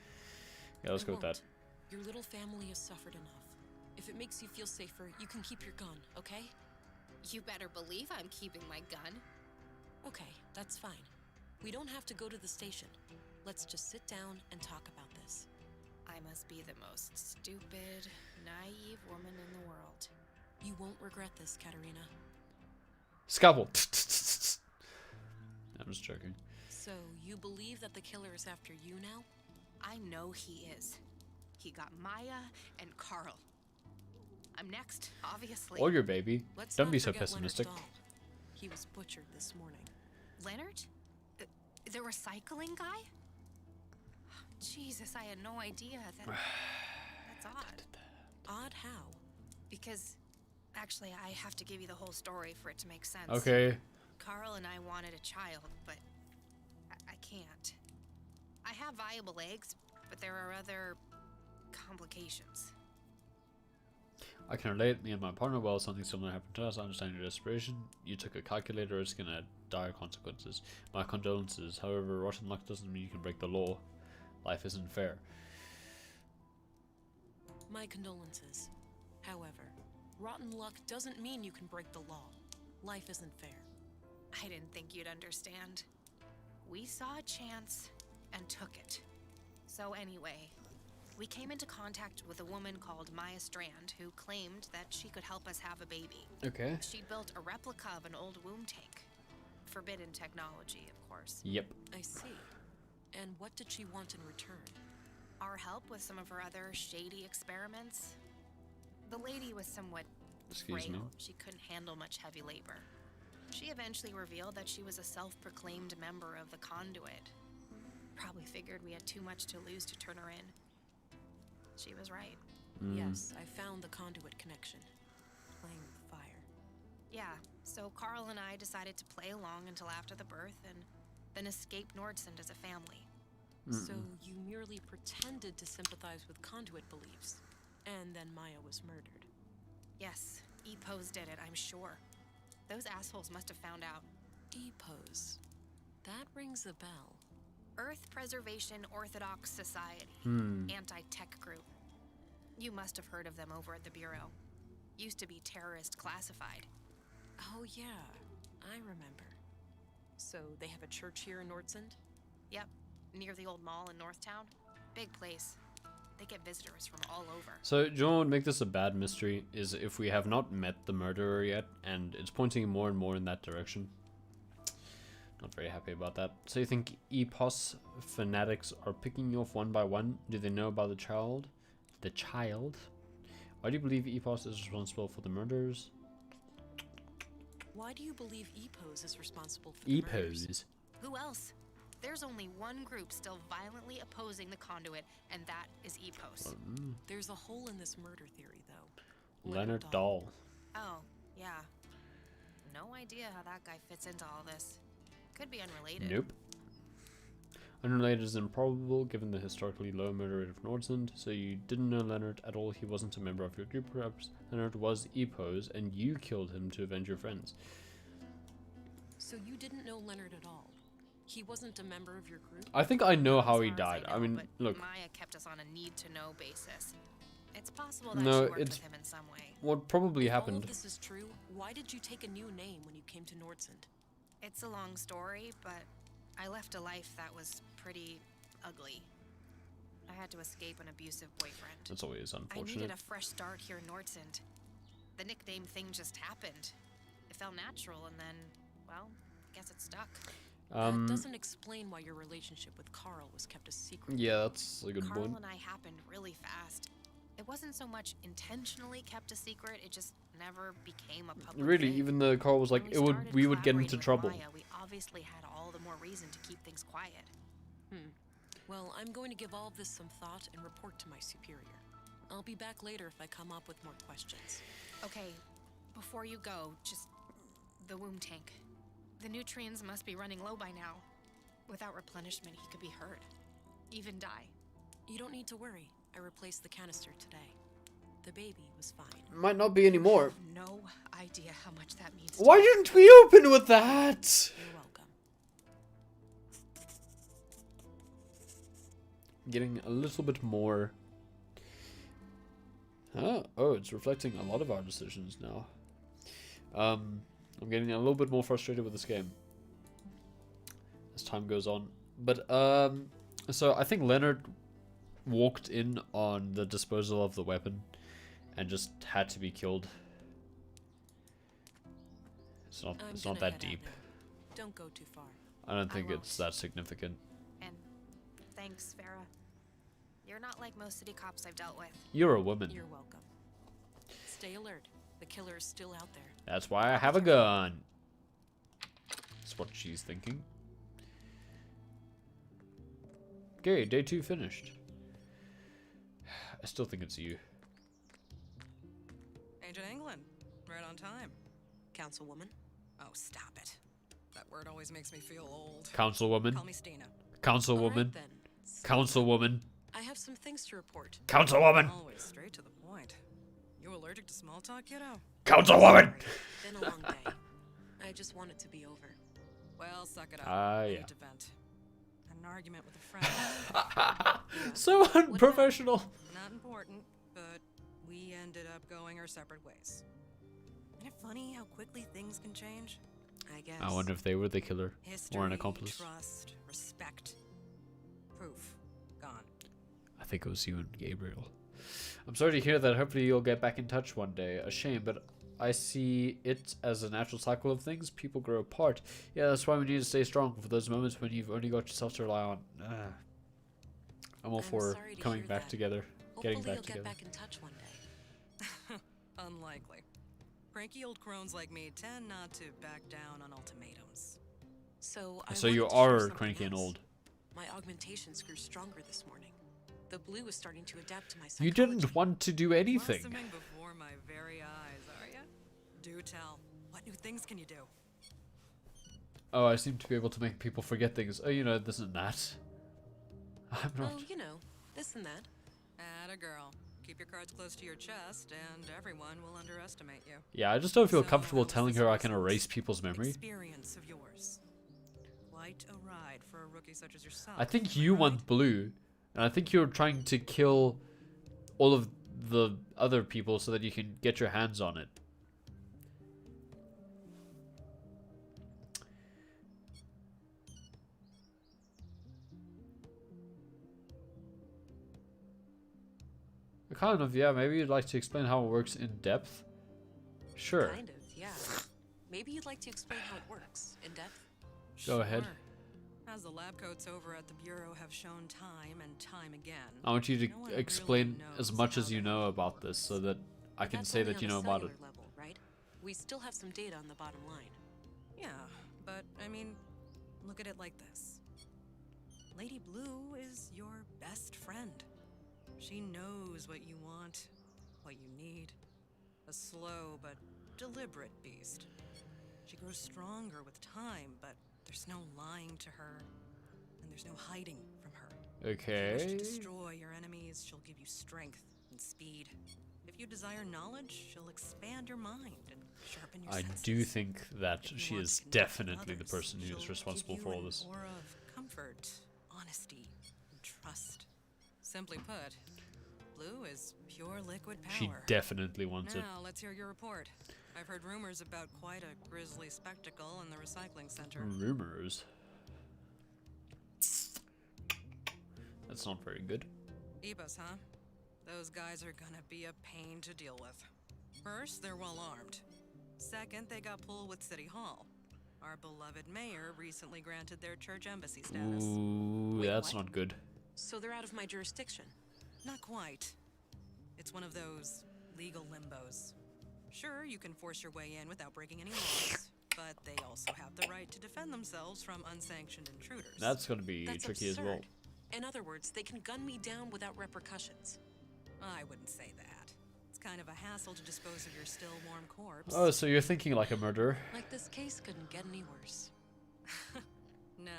Speaker 1: Yeah, let's
Speaker 2: I
Speaker 1: go with that.
Speaker 2: won't. Your little family has suffered enough. If it makes you feel safer, you can keep your gun, okay?
Speaker 10: You better believe I'm keeping my gun.
Speaker 2: Okay, that's fine. We don't have to go to the station. Let's just sit down and talk about this.
Speaker 10: I must be the most stupid, naive woman in the world.
Speaker 2: You won't regret this, Katarina.
Speaker 1: Scalpel. I'm just joking.
Speaker 2: So, you believe that the killer is after you now?
Speaker 10: I know he is. He got Maya and Carl. I'm next, obviously.
Speaker 1: Or your baby.
Speaker 2: Let's
Speaker 1: Don't
Speaker 2: not
Speaker 1: be so
Speaker 2: forget
Speaker 1: pessimistic.
Speaker 2: Leonard Dahl. He was butchered this morning.
Speaker 10: Leonard? The recycling guy? Jesus, I had no idea. That's odd.
Speaker 2: Odd how?
Speaker 10: Because, actually, I have to give you the whole story for it to make sense.
Speaker 1: Okay.
Speaker 10: Carl and I wanted a child, but I can't. I have viable eggs, but there are other complications.
Speaker 1: I can relate. Me and my partner, well, something similar happened to us. I understand your desperation. You took a calculator risk and had dire consequences. My condolences. However, rotten luck doesn't mean you can break the law. Life isn't fair.
Speaker 2: My condolences. However, rotten luck doesn't mean you can break the law. Life isn't fair.
Speaker 10: I didn't think you'd understand. We saw a chance and took it. So anyway, we came into contact with a woman called Maya Strand who claimed that she could help us have a baby.
Speaker 1: Okay.
Speaker 10: She built a replica of an old womb tank. Forbidden technology, of course.
Speaker 1: Yep.
Speaker 2: I see. And what did she want in return?
Speaker 10: Our help with some of her other shady experiments. The lady was somewhat
Speaker 1: Excuse me.
Speaker 10: frail. She couldn't handle much heavy labor. She eventually revealed that she was a self-proclaimed member of the Conduit. Probably figured we had too much to lose to turn her in. She was right.
Speaker 2: Yes, I found the conduit connection. Playing with fire.
Speaker 10: Yeah, so Carl and I decided to play along until after the birth and then escape Nordsund as a family.
Speaker 2: So you merely pretended to sympathize with conduit beliefs, and then Maya was murdered.
Speaker 10: Yes, E-Pose did it, I'm sure. Those assholes must have found out.
Speaker 2: E-Pose. That rings a bell.
Speaker 10: Earth Preservation Orthodox Society. Anti-tech group. You must have heard of them over at the Bureau. Used to be terrorist classified.
Speaker 2: Oh yeah, I remember. So they have a church here in Nordsund?
Speaker 10: Yep, near the old mall in Northtown. Big place. They get visitors from all over.
Speaker 1: So, do you know what would make this a bad mystery? Is if we have not met the murderer yet, and it's pointing more and more in that direction. Not very happy about that. So you think EPOS fanatics are picking you off one by one? Do they know about the child? The child? Why do you believe EPOS is responsible for the murders?
Speaker 2: Why do you believe E-Pose is responsible for the murders?
Speaker 1: EPOS?
Speaker 10: Who else? There's only one group still violently opposing the Conduit, and that is E-Pose.
Speaker 2: There's a hole in this murder theory, though.
Speaker 1: Leonard Dahl.
Speaker 10: Oh, yeah. No idea how that guy fits into all this. Could be unrelated.
Speaker 1: Nope. Unrelated is improbable given the historically low murder rate of Nordsund, so you didn't know Leonard at all. He wasn't a member of your group. Perhaps Leonard was EPOS, and you killed him to avenge your friends.
Speaker 2: So you didn't know Leonard at all? He wasn't a member of your group?
Speaker 1: I think I know how he
Speaker 10: As far as
Speaker 1: died.
Speaker 10: I know,
Speaker 1: I mean,
Speaker 10: but
Speaker 1: look.
Speaker 10: Maya kept us on a need-to-know basis. It's possible that
Speaker 1: No,
Speaker 10: she worked
Speaker 1: it's-
Speaker 10: with him in some way.
Speaker 1: What probably
Speaker 2: If all
Speaker 1: happened.
Speaker 2: of this is true, why did you take a new name when you came to Nordsund?
Speaker 10: It's a long story, but I left a life that was pretty ugly. I had to escape an abusive boyfriend.
Speaker 1: That's always
Speaker 10: I
Speaker 1: unfortunate.
Speaker 10: needed a fresh start here in Nordsund. The nickname thing just happened. It felt natural, and then, well, I guess it stuck.
Speaker 2: That doesn't explain why your relationship with Carl was kept a secret.
Speaker 1: Yeah, that's a good
Speaker 10: Carl
Speaker 1: point.
Speaker 10: and I happened really fast. It wasn't so much intentionally kept a secret, it just never became a public
Speaker 1: Really,
Speaker 10: thing.
Speaker 1: even the Carl was like,
Speaker 10: When
Speaker 1: we would get into
Speaker 10: started
Speaker 1: trouble.
Speaker 10: collaborating with Maya, we obviously had all the more reason to keep things quiet.
Speaker 2: Well, I'm going to give all of this some thought and report to my superior. I'll be back later if I come up with more questions.
Speaker 10: Okay, before you go, just the womb tank. The nutrients must be running low by now. Without replenishment, he could be hurt. Even die.
Speaker 2: You don't need to worry. I replaced the canister today. The baby was fine.
Speaker 1: Might not be anymore.
Speaker 10: No idea how much that means.
Speaker 1: Why didn't we open with that?
Speaker 2: You're welcome.
Speaker 1: Getting a little bit more. Oh, it's reflecting a lot of our decisions now. I'm getting a little bit more frustrated with this game as time goes on. But so I think Leonard walked in on the disposal of the weapon and just had to be killed. It's not that deep.
Speaker 2: Don't go too far.
Speaker 1: I don't think
Speaker 10: won't.
Speaker 1: it's that significant.
Speaker 10: And thanks, Farah. You're not like most city cops I've dealt with.
Speaker 1: You're a woman.
Speaker 2: You're welcome. Stay alert. The killer is still out there.
Speaker 1: That's why I have a gun. That's what she's thinking. Okay, day 2 finished. I still think it's you.
Speaker 11: Agent England, right on time.
Speaker 2: Councilwoman?
Speaker 11: Oh, stop it. That word always makes me feel old.
Speaker 1: Councilwoman.
Speaker 11: Call me Stina.
Speaker 1: Councilwoman.
Speaker 2: All right, then.
Speaker 1: Councilwoman.
Speaker 2: I have some things to report.
Speaker 1: Councilwoman.
Speaker 11: Always straight to the point. You allergic to small talk, kiddo?
Speaker 1: Councilwoman.
Speaker 2: Been a long day. I just want it to be over.
Speaker 11: Well, suck it up.
Speaker 1: Ah,
Speaker 11: I
Speaker 1: yeah.
Speaker 11: need to vent. Had an argument with a friend.
Speaker 1: So unprofessional.
Speaker 11: Not important, but we ended up going our separate ways. Isn't it funny how quickly things can change?
Speaker 2: I guess.
Speaker 1: I wonder if they were the killer
Speaker 11: History,
Speaker 1: or an accomplice.
Speaker 11: trust, respect. Proof. Gone.
Speaker 1: I think it was you and Gabriel. I'm sorry to hear that. Hopefully you'll get back in touch one day. A shame, but I see it as a natural cycle of things. People grow apart. Yeah, that's why we need to stay strong for those moments when you've only got yourself to rely on. I'm all for
Speaker 2: sorry to
Speaker 1: coming
Speaker 2: hear
Speaker 1: back
Speaker 2: that.
Speaker 1: together,
Speaker 2: Hopefully
Speaker 1: getting back
Speaker 2: you'll
Speaker 1: together.
Speaker 2: get back in touch one day.
Speaker 11: Unlikely. Cranky old crones like me tend not to back down on ultimatums.
Speaker 2: So
Speaker 1: So
Speaker 2: I
Speaker 1: you
Speaker 2: wanted to share
Speaker 1: are
Speaker 2: something
Speaker 1: cranky and
Speaker 2: else.
Speaker 1: old.
Speaker 2: My augmentations grew stronger this morning. The blue is starting to adapt to my
Speaker 1: You
Speaker 2: psychology.
Speaker 1: didn't want to do anything.
Speaker 11: Blossoming before my very eyes, are ya? Do tell. What new things can you do?
Speaker 1: Oh, I seem to be able to make people forget things. Oh, you know, this and that. I'm not.
Speaker 2: Oh, you know, this and that.
Speaker 11: Atta girl. Keep your cards close to your chest, and everyone will underestimate you.
Speaker 1: Yeah, I just don't feel
Speaker 11: So,
Speaker 1: comfortable
Speaker 11: how was
Speaker 1: telling
Speaker 11: this
Speaker 1: her I can
Speaker 11: recent
Speaker 1: erase people's memory.
Speaker 11: experience of yours? Quite a ride for a rookie such as yourself.
Speaker 1: I think
Speaker 11: am
Speaker 1: you
Speaker 11: right?
Speaker 1: want blue, and I think you're trying to kill all of the other people so that you can get your hands on it. Kind of, yeah. Maybe you'd like to explain how it works in depth. Sure.
Speaker 2: Kind of, yeah. Maybe you'd like to explain how it works in depth.
Speaker 1: Go ahead.
Speaker 11: Sure. As the lab coats over at the Bureau have shown time and time again.
Speaker 1: I want you to
Speaker 11: no one
Speaker 1: explain
Speaker 11: really
Speaker 1: as
Speaker 11: knows
Speaker 1: much
Speaker 11: how
Speaker 1: as you
Speaker 11: the
Speaker 1: know
Speaker 11: hell
Speaker 1: about
Speaker 11: it
Speaker 1: this, so
Speaker 11: works.
Speaker 1: that I can
Speaker 2: That's
Speaker 1: say
Speaker 2: only
Speaker 1: that you
Speaker 2: on
Speaker 1: know
Speaker 2: a
Speaker 1: about it.
Speaker 2: cellular level, right? We still have some data on the bottom line.
Speaker 11: Yeah, but I mean, look at it like this. Lady Blue is your best friend. She knows what you want, what you need. A slow but deliberate beast. She grows stronger with time, but there's no lying to her, and there's no hiding from her. If you wish
Speaker 1: Okay.
Speaker 11: to destroy your enemies, she'll give you strength and speed. If you desire knowledge, she'll expand your mind and sharpen your
Speaker 1: I
Speaker 11: senses.
Speaker 1: do think that
Speaker 11: If you
Speaker 1: she
Speaker 11: want
Speaker 1: is
Speaker 11: to connect with
Speaker 1: definitely the
Speaker 11: others,
Speaker 1: person who
Speaker 11: she'll
Speaker 1: is responsible
Speaker 11: give
Speaker 1: for
Speaker 11: you
Speaker 1: all
Speaker 11: an
Speaker 1: this.
Speaker 11: aura of comfort, honesty, and trust. Simply put, Blue is pure liquid power.
Speaker 1: She definitely wants it.
Speaker 11: Now, let's hear your report. I've heard rumors about quite a grisly spectacle in the recycling center.
Speaker 1: Rumors. That's not very good.
Speaker 11: Ebus, huh? Those guys are gonna be a pain to deal with. First, they're well armed. Second, they got pulled with City Hall. Our beloved mayor recently granted their church embassy status.
Speaker 1: Ooh,
Speaker 2: Wait,
Speaker 1: that's
Speaker 2: what?
Speaker 1: not good.
Speaker 2: So they're out of my jurisdiction.
Speaker 11: Not quite. It's one of those legal limbos. Sure, you can force your way in without breaking any laws, but they also have the right to defend themselves from unsanctioned intruders.
Speaker 1: That's gonna be
Speaker 2: That's
Speaker 1: tricky
Speaker 2: absurd.
Speaker 1: as well.
Speaker 2: In other words, they can gun me down without repercussions.
Speaker 11: I wouldn't say that. It's kind of a hassle to dispose of your still warm corpse.
Speaker 1: Oh, so you're thinking like a murderer?
Speaker 2: Like this case couldn't get any worse.
Speaker 11: No.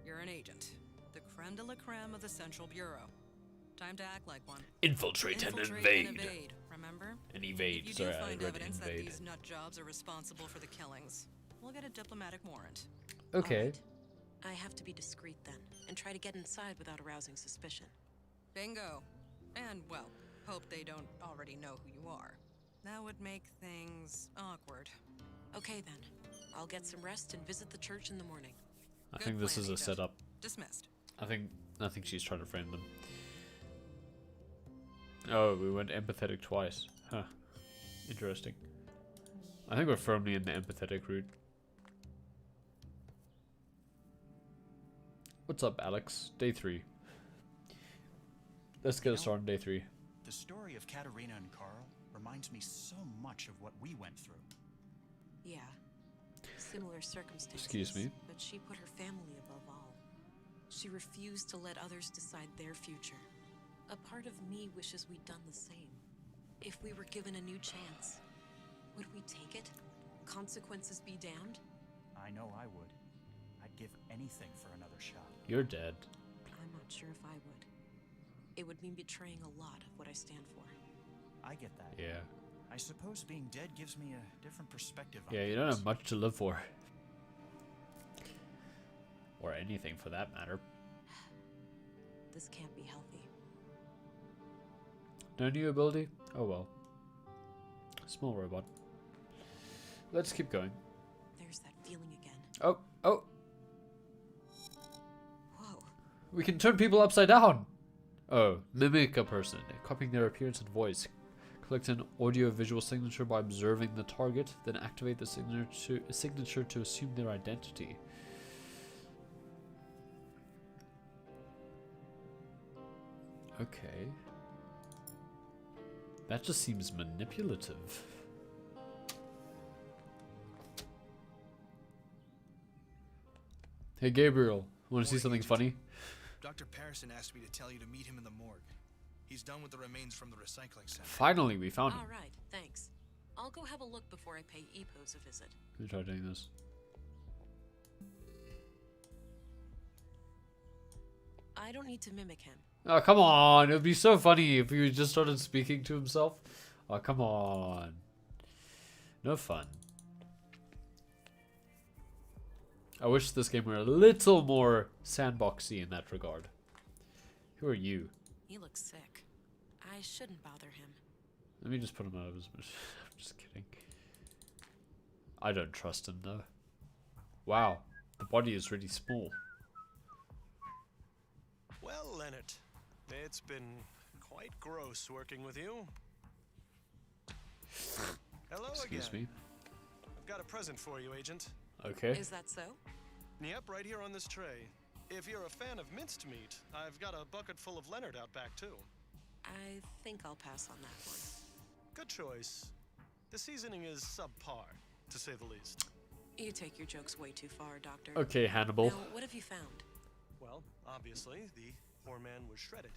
Speaker 11: You're an agent. The creme de la creme of the Central Bureau. Time to act like one.
Speaker 1: Infiltrate and
Speaker 11: Infiltrate
Speaker 1: invade.
Speaker 11: and evade, remember?
Speaker 1: And
Speaker 11: If
Speaker 1: evade.
Speaker 11: you
Speaker 1: Sorry,
Speaker 11: do
Speaker 1: I
Speaker 11: find
Speaker 1: read
Speaker 11: evidence that
Speaker 1: invade.
Speaker 11: these nut jobs are responsible for the killings, we'll get a diplomatic warrant.
Speaker 1: Okay.
Speaker 2: Alright. I have to be discreet then, and try to get inside without arousing suspicion.
Speaker 11: Bingo. And, well, hope they don't already know who you are. That would make things awkward.
Speaker 2: Okay then. I'll get some rest and visit the church in the morning.
Speaker 1: I
Speaker 11: Good
Speaker 1: think this
Speaker 11: plan,
Speaker 1: is a
Speaker 11: Edith.
Speaker 1: setup.
Speaker 11: Dismissed.
Speaker 1: I think she's trying to frame them. Oh, we went empathetic twice. Huh. Interesting. I think we're firmly in the empathetic route. What's up, Alex? Day 3. Let's get us started on day 3.
Speaker 12: The story of Katarina and Carl reminds me so much of what we went through.
Speaker 2: Yeah. Similar circumstances.
Speaker 1: Excuse me?
Speaker 2: But she put her family above all. She refused to let others decide their future. A part of me wishes we'd done the same. If we were given a new chance, would we take it? Consequences be damned?
Speaker 12: I know I would. I'd give anything for another shot.
Speaker 1: You're dead.
Speaker 2: I'm not sure if I would. It would mean betraying a lot of what I stand for.
Speaker 12: I get that.
Speaker 1: Yeah.
Speaker 12: I suppose being dead gives me a different perspective on
Speaker 1: Yeah, you don't
Speaker 12: things.
Speaker 1: have much to live for. Or anything for that matter.
Speaker 2: This can't be healthy.
Speaker 1: No new ability? Oh well. Small robot. Let's keep going.
Speaker 2: healing again.
Speaker 1: Oh, oh.
Speaker 2: Whoa.
Speaker 1: We can turn people upside down. Oh, mimic a person, copying their appearance and voice. Collect an audio-visual signature by observing the target, then activate the signature to assume their identity. Okay. That just seems manipulative. Hey Gabriel, want to see something funny?
Speaker 4: Dr. Patterson asked me to tell you to meet him in the morgue. He's done with the remains from the recycling center.
Speaker 1: Finally, we found him.
Speaker 2: All right, thanks. I'll go have a look before I pay Epos a visit.
Speaker 1: Let me try doing this.
Speaker 2: I don't need to mimic him.
Speaker 1: Oh, come on. It would be so funny if he just started speaking to himself. Oh, come on. No fun. I wish this game were a little more sandboxy in that regard. Who are you?
Speaker 2: He looks sick. I shouldn't bother him.
Speaker 1: Let me just put him out of his misery. I'm just kidding. I don't trust him though. Wow. The body is really small.
Speaker 5: Well, Leonard, it's been quite gross working with you. Hello
Speaker 1: Excuse
Speaker 5: again.
Speaker 1: me.
Speaker 5: I've got a present for you, Agent.
Speaker 1: Okay.
Speaker 2: Is that so?
Speaker 5: Yep, right here on this tray. If you're a fan of minced meat, I've got a bucket full of Leonard out back too.
Speaker 2: I think I'll pass on that one.
Speaker 5: Good choice. The seasoning is subpar, to say the least.
Speaker 2: You take your jokes way too far, Doctor.
Speaker 1: Okay, Hannibal.
Speaker 2: Now, what have you found?
Speaker 5: Well, obviously, the poor man was shredded.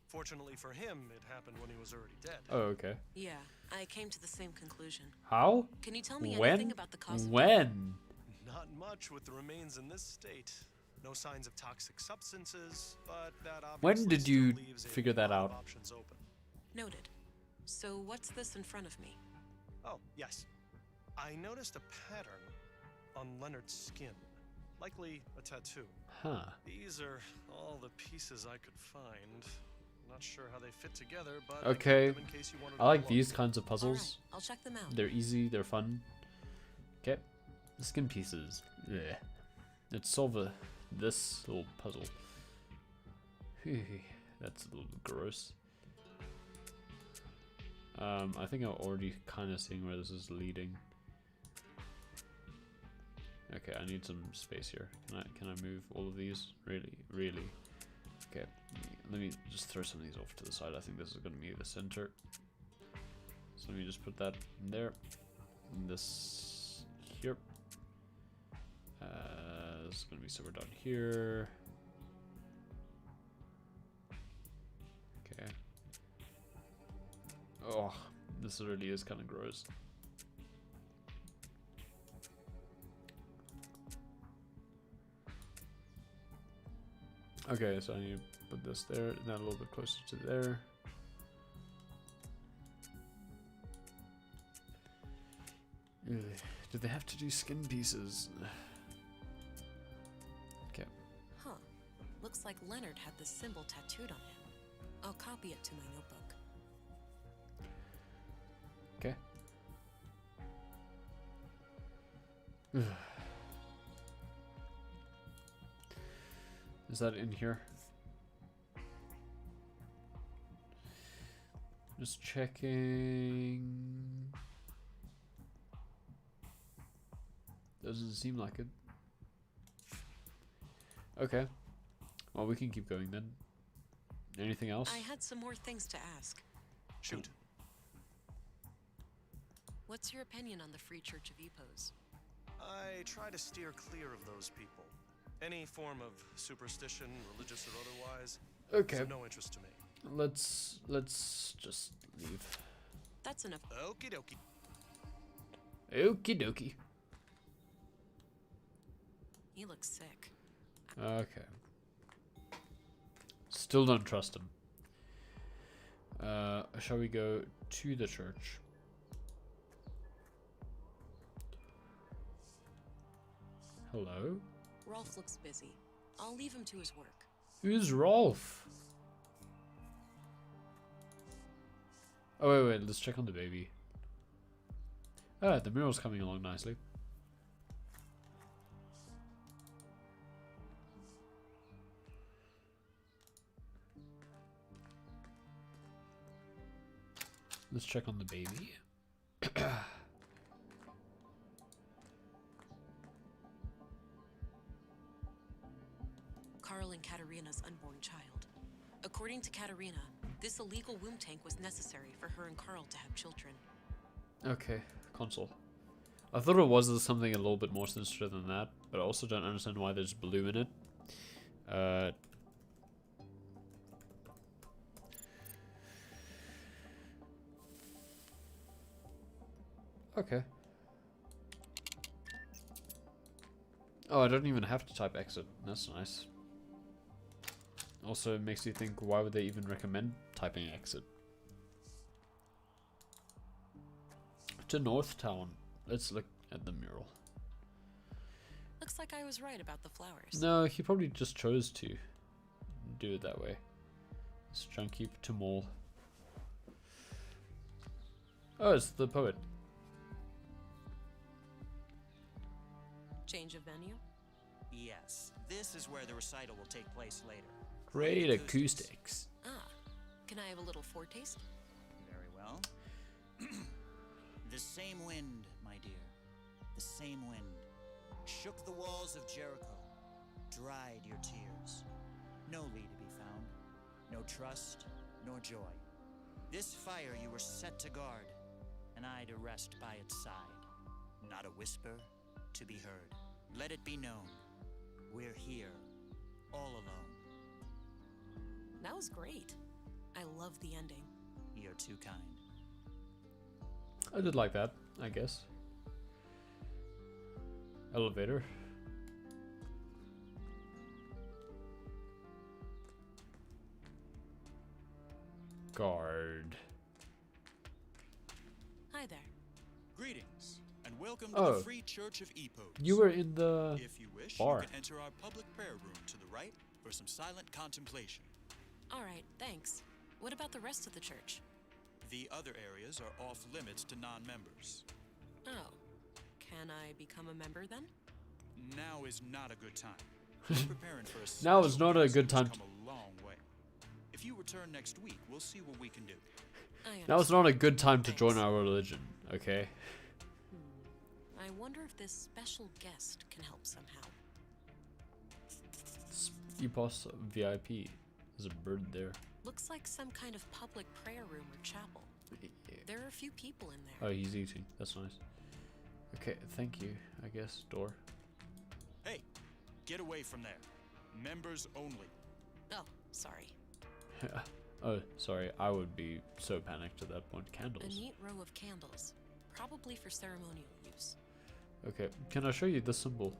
Speaker 5: Fortunately for him, it happened when he was already dead.
Speaker 1: Oh, okay.
Speaker 2: Yeah, I came to the same conclusion.
Speaker 1: How?
Speaker 2: Can you tell me
Speaker 1: when?
Speaker 2: anything about the cause of
Speaker 1: When?
Speaker 5: Not much with the remains in this state. No signs of toxic substances, but that obviously
Speaker 1: When did you
Speaker 5: still leaves a
Speaker 1: figure that
Speaker 5: lot of
Speaker 1: out?
Speaker 5: options open.
Speaker 2: Noted. So what's this in front of me?
Speaker 5: Oh, yes. I noticed a pattern on Leonard's skin. Likely a tattoo.
Speaker 1: Huh.
Speaker 5: These are all the pieces I could find. Not sure how they fit together, but
Speaker 1: Okay.
Speaker 5: I kept them in case you wanted
Speaker 1: I like
Speaker 5: to
Speaker 1: these kinds of puzzles.
Speaker 2: Alright, I'll check them out.
Speaker 1: They're easy, they're fun. Okay. Skin pieces. Yeah. Let's solve this little puzzle. That's a little gross. I think I'm already kind of seeing where this is leading. Okay, I need some space here. Can I move all of these? Really? Okay, let me just throw some of these off to the side. I think this is going to be the center. So let me just put that in there. And this here. This is going to be somewhere down here. Okay. Oh, this really is kind of gross. Okay, so I need to put this there, and then a little bit closer to there. Ugh, did they have to do skin pieces? Okay.
Speaker 2: Huh. Looks like Leonard had this symbol tattooed on him. I'll copy it to my notebook.
Speaker 1: Okay. Is that in here? Just checking. Doesn't seem like it. Okay. Well, we can keep going then. Anything else?
Speaker 2: I had some more things to ask.
Speaker 5: Shoot.
Speaker 2: What's your opinion on the Free Church of Epos?
Speaker 5: I try to steer clear of those people. Any form of superstition, religious or otherwise,
Speaker 1: Okay.
Speaker 5: is of no interest to me.
Speaker 1: Let's just leave.
Speaker 2: That's enough.
Speaker 5: Okie dokie.
Speaker 1: Okie dokie.
Speaker 2: He looks sick.
Speaker 1: Okay. Still don't trust him. Shall we go to the church? Hello?
Speaker 2: Rolf looks busy. I'll leave him to his work.
Speaker 1: Who's Rolf? Oh, wait, let's check on the baby. Ah, the mural's coming along nicely. Let's check on the baby.
Speaker 2: Carl and Katarina's unborn child. According to Katarina, this illegal womb tank was necessary for her and Carl to have children.
Speaker 1: Okay, console. I thought it was something a little bit more sinister than that, but I also don't understand why there's blue in it. Okay. Oh, I don't even have to type exit. That's nice. Also, it makes you think, why would they even recommend typing exit? To North Town. Let's look at the mural.
Speaker 2: Looks like I was right about the flowers.
Speaker 1: No, he probably just chose to do it that way. It's Junkie to Mall. Oh, it's the poet.
Speaker 2: Change of venue?
Speaker 12: Yes, this is where the recital will take place later.
Speaker 1: Great acoustics.
Speaker 2: Ah, can I have a little foretaste?
Speaker 12: Very well. The same wind, my dear, the same wind, shook the walls of Jericho, dried your tears. No Lee to be found, no trust, nor joy. This fire you were set to guard, and I to rest by its side. Not a whisper to be heard. Let it be known, we're here, all alone.
Speaker 2: That was great. I love the ending.
Speaker 12: You're too kind.
Speaker 1: I did like that, I guess. Elevator. Guard.
Speaker 2: Hi there.
Speaker 13: Greetings, and welcome
Speaker 1: Oh.
Speaker 13: to the Free Church of Epos.
Speaker 1: You were in the
Speaker 13: If you wish,
Speaker 1: bar.
Speaker 13: you can enter our public prayer room to the right for some silent contemplation.
Speaker 2: All right, thanks. What about the rest of the church?
Speaker 13: The other areas are off limits to non-members.
Speaker 2: Oh. Can I become a member then?
Speaker 13: Now is not a good time. We're preparing for a
Speaker 1: Now is
Speaker 13: special
Speaker 1: not a
Speaker 13: guest
Speaker 1: good
Speaker 13: who's
Speaker 1: time
Speaker 13: come a long way. If you return next week, we'll see what we can do.
Speaker 1: Now is not a good time to join our religion, okay?
Speaker 2: I wonder if this special guest can help somehow.
Speaker 1: Epos VIP. There's a bird there.
Speaker 2: Looks like some kind of public prayer room or chapel. There are a few people in there.
Speaker 1: Oh, he's eating. That's nice. Okay, thank you, I guess. Door.
Speaker 13: Hey, get away from there. Members only.
Speaker 2: Oh, sorry.
Speaker 1: Oh, sorry. I would be so panicked at that point.
Speaker 2: A
Speaker 1: Candles.
Speaker 2: neat row of candles, probably for ceremonial use.
Speaker 1: Okay, can I show you the symbol?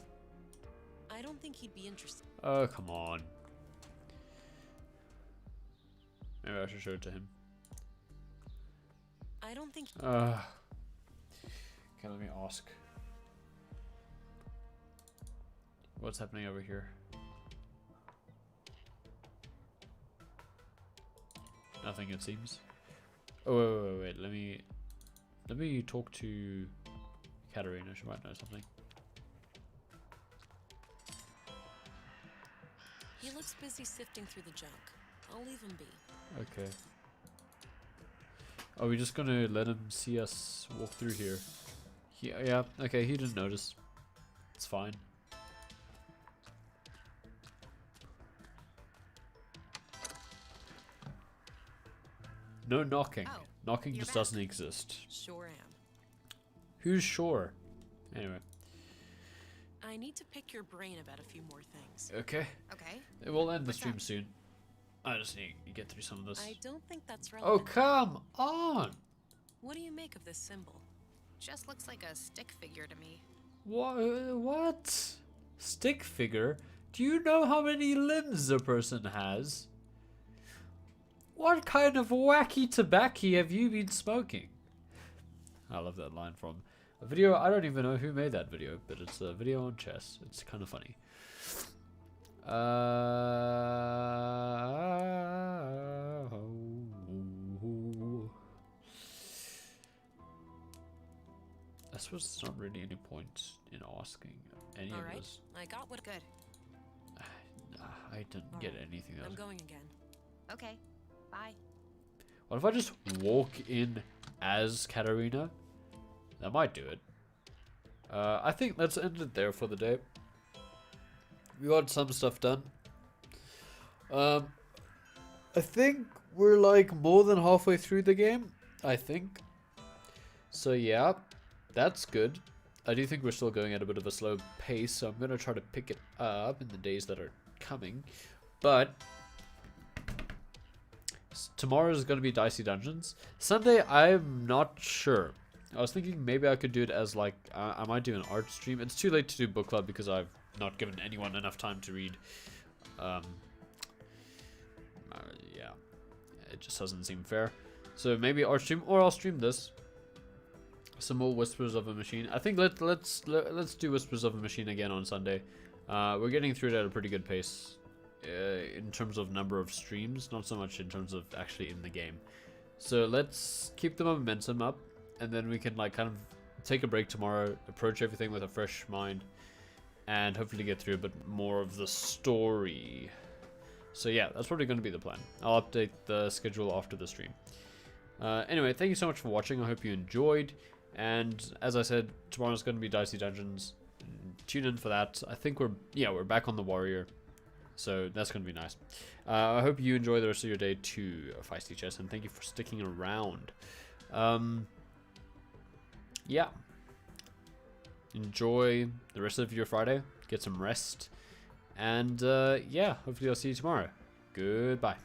Speaker 2: I don't think he'd be interested.
Speaker 1: Oh, come on. Maybe I should show it to him.
Speaker 2: I don't think.
Speaker 1: Okay, let me ask. What's happening over here? Nothing, it seems. Oh, wait. Let me talk to Katarina. She might know something.
Speaker 2: He looks busy sifting through the junk. I'll leave him be.
Speaker 1: Okay. Are we just gonna let him see us walk through here? Yeah, okay, he didn't notice. It's fine. No knocking.
Speaker 2: Oh,
Speaker 1: Knocking
Speaker 2: you're
Speaker 1: just
Speaker 2: back.
Speaker 1: doesn't exist.
Speaker 2: Sure am.
Speaker 1: Who's sure? Anyway.
Speaker 2: I need to pick your brain about a few more things.
Speaker 1: Okay.
Speaker 2: Okay.
Speaker 1: We'll end the
Speaker 2: What's
Speaker 1: stream
Speaker 2: up?
Speaker 1: soon. I just need to get through some of this.
Speaker 2: I don't think that's
Speaker 1: Oh,
Speaker 2: relevant.
Speaker 1: come on!
Speaker 2: What do you make of this symbol?
Speaker 10: Just looks like a stick figure to me.
Speaker 1: What? Stick figure? Do you know how many limbs a person has? What kind of wacky tobacco have you been smoking? I love that line from a video. I don't even know who made that video, but it's a video on chess. It's kind of funny. I suppose there's not really any point in asking any
Speaker 2: All
Speaker 1: of
Speaker 2: right.
Speaker 1: this.
Speaker 2: I got what. Good.
Speaker 1: I didn't get anything
Speaker 2: I'm
Speaker 1: else.
Speaker 2: going again.
Speaker 10: Okay, bye.
Speaker 1: What if I just walk in as Katarina. That might do it. I think let's end it there for the day. We got some stuff done. I think we're like more than halfway through the game. I think. So yeah, that's good. I do think we're still going at a bit of a slow pace, so I'm going to try to pick it up in the days that are coming. But tomorrow is going to be Dicey Dungeons. Sunday, I'm not sure. I was thinking maybe I could do it as like, I might do an art stream. It's too late to do book club because I've not given anyone enough time to read. Yeah, it just doesn't seem fair. So maybe art stream, or I'll stream this. Some more Whispers of a Machine. I think let's do Whispers of a Machine again on Sunday. We're getting through it at a pretty good pace in terms of number of streams, not so much in terms of actually in the game. So let's keep the momentum up, and then we can like kind of take a break tomorrow, approach everything with a fresh mind, and hopefully get through a bit more of the story. So yeah, that's probably going to be the plan. I'll update the schedule after the stream. Anyway, thank you so much for watching. I hope you enjoyed. And as I said, tomorrow's going to be Dicey Dungeons. Tune in for that. I think we're back on the Warrior, so that's going to be nice. I hope you enjoy the rest of your day too, Feisty Chess, and thank you for sticking around. Yeah. Enjoy the rest of your Friday. Get some rest. And yeah, hopefully I'll see you tomorrow. Goodbye.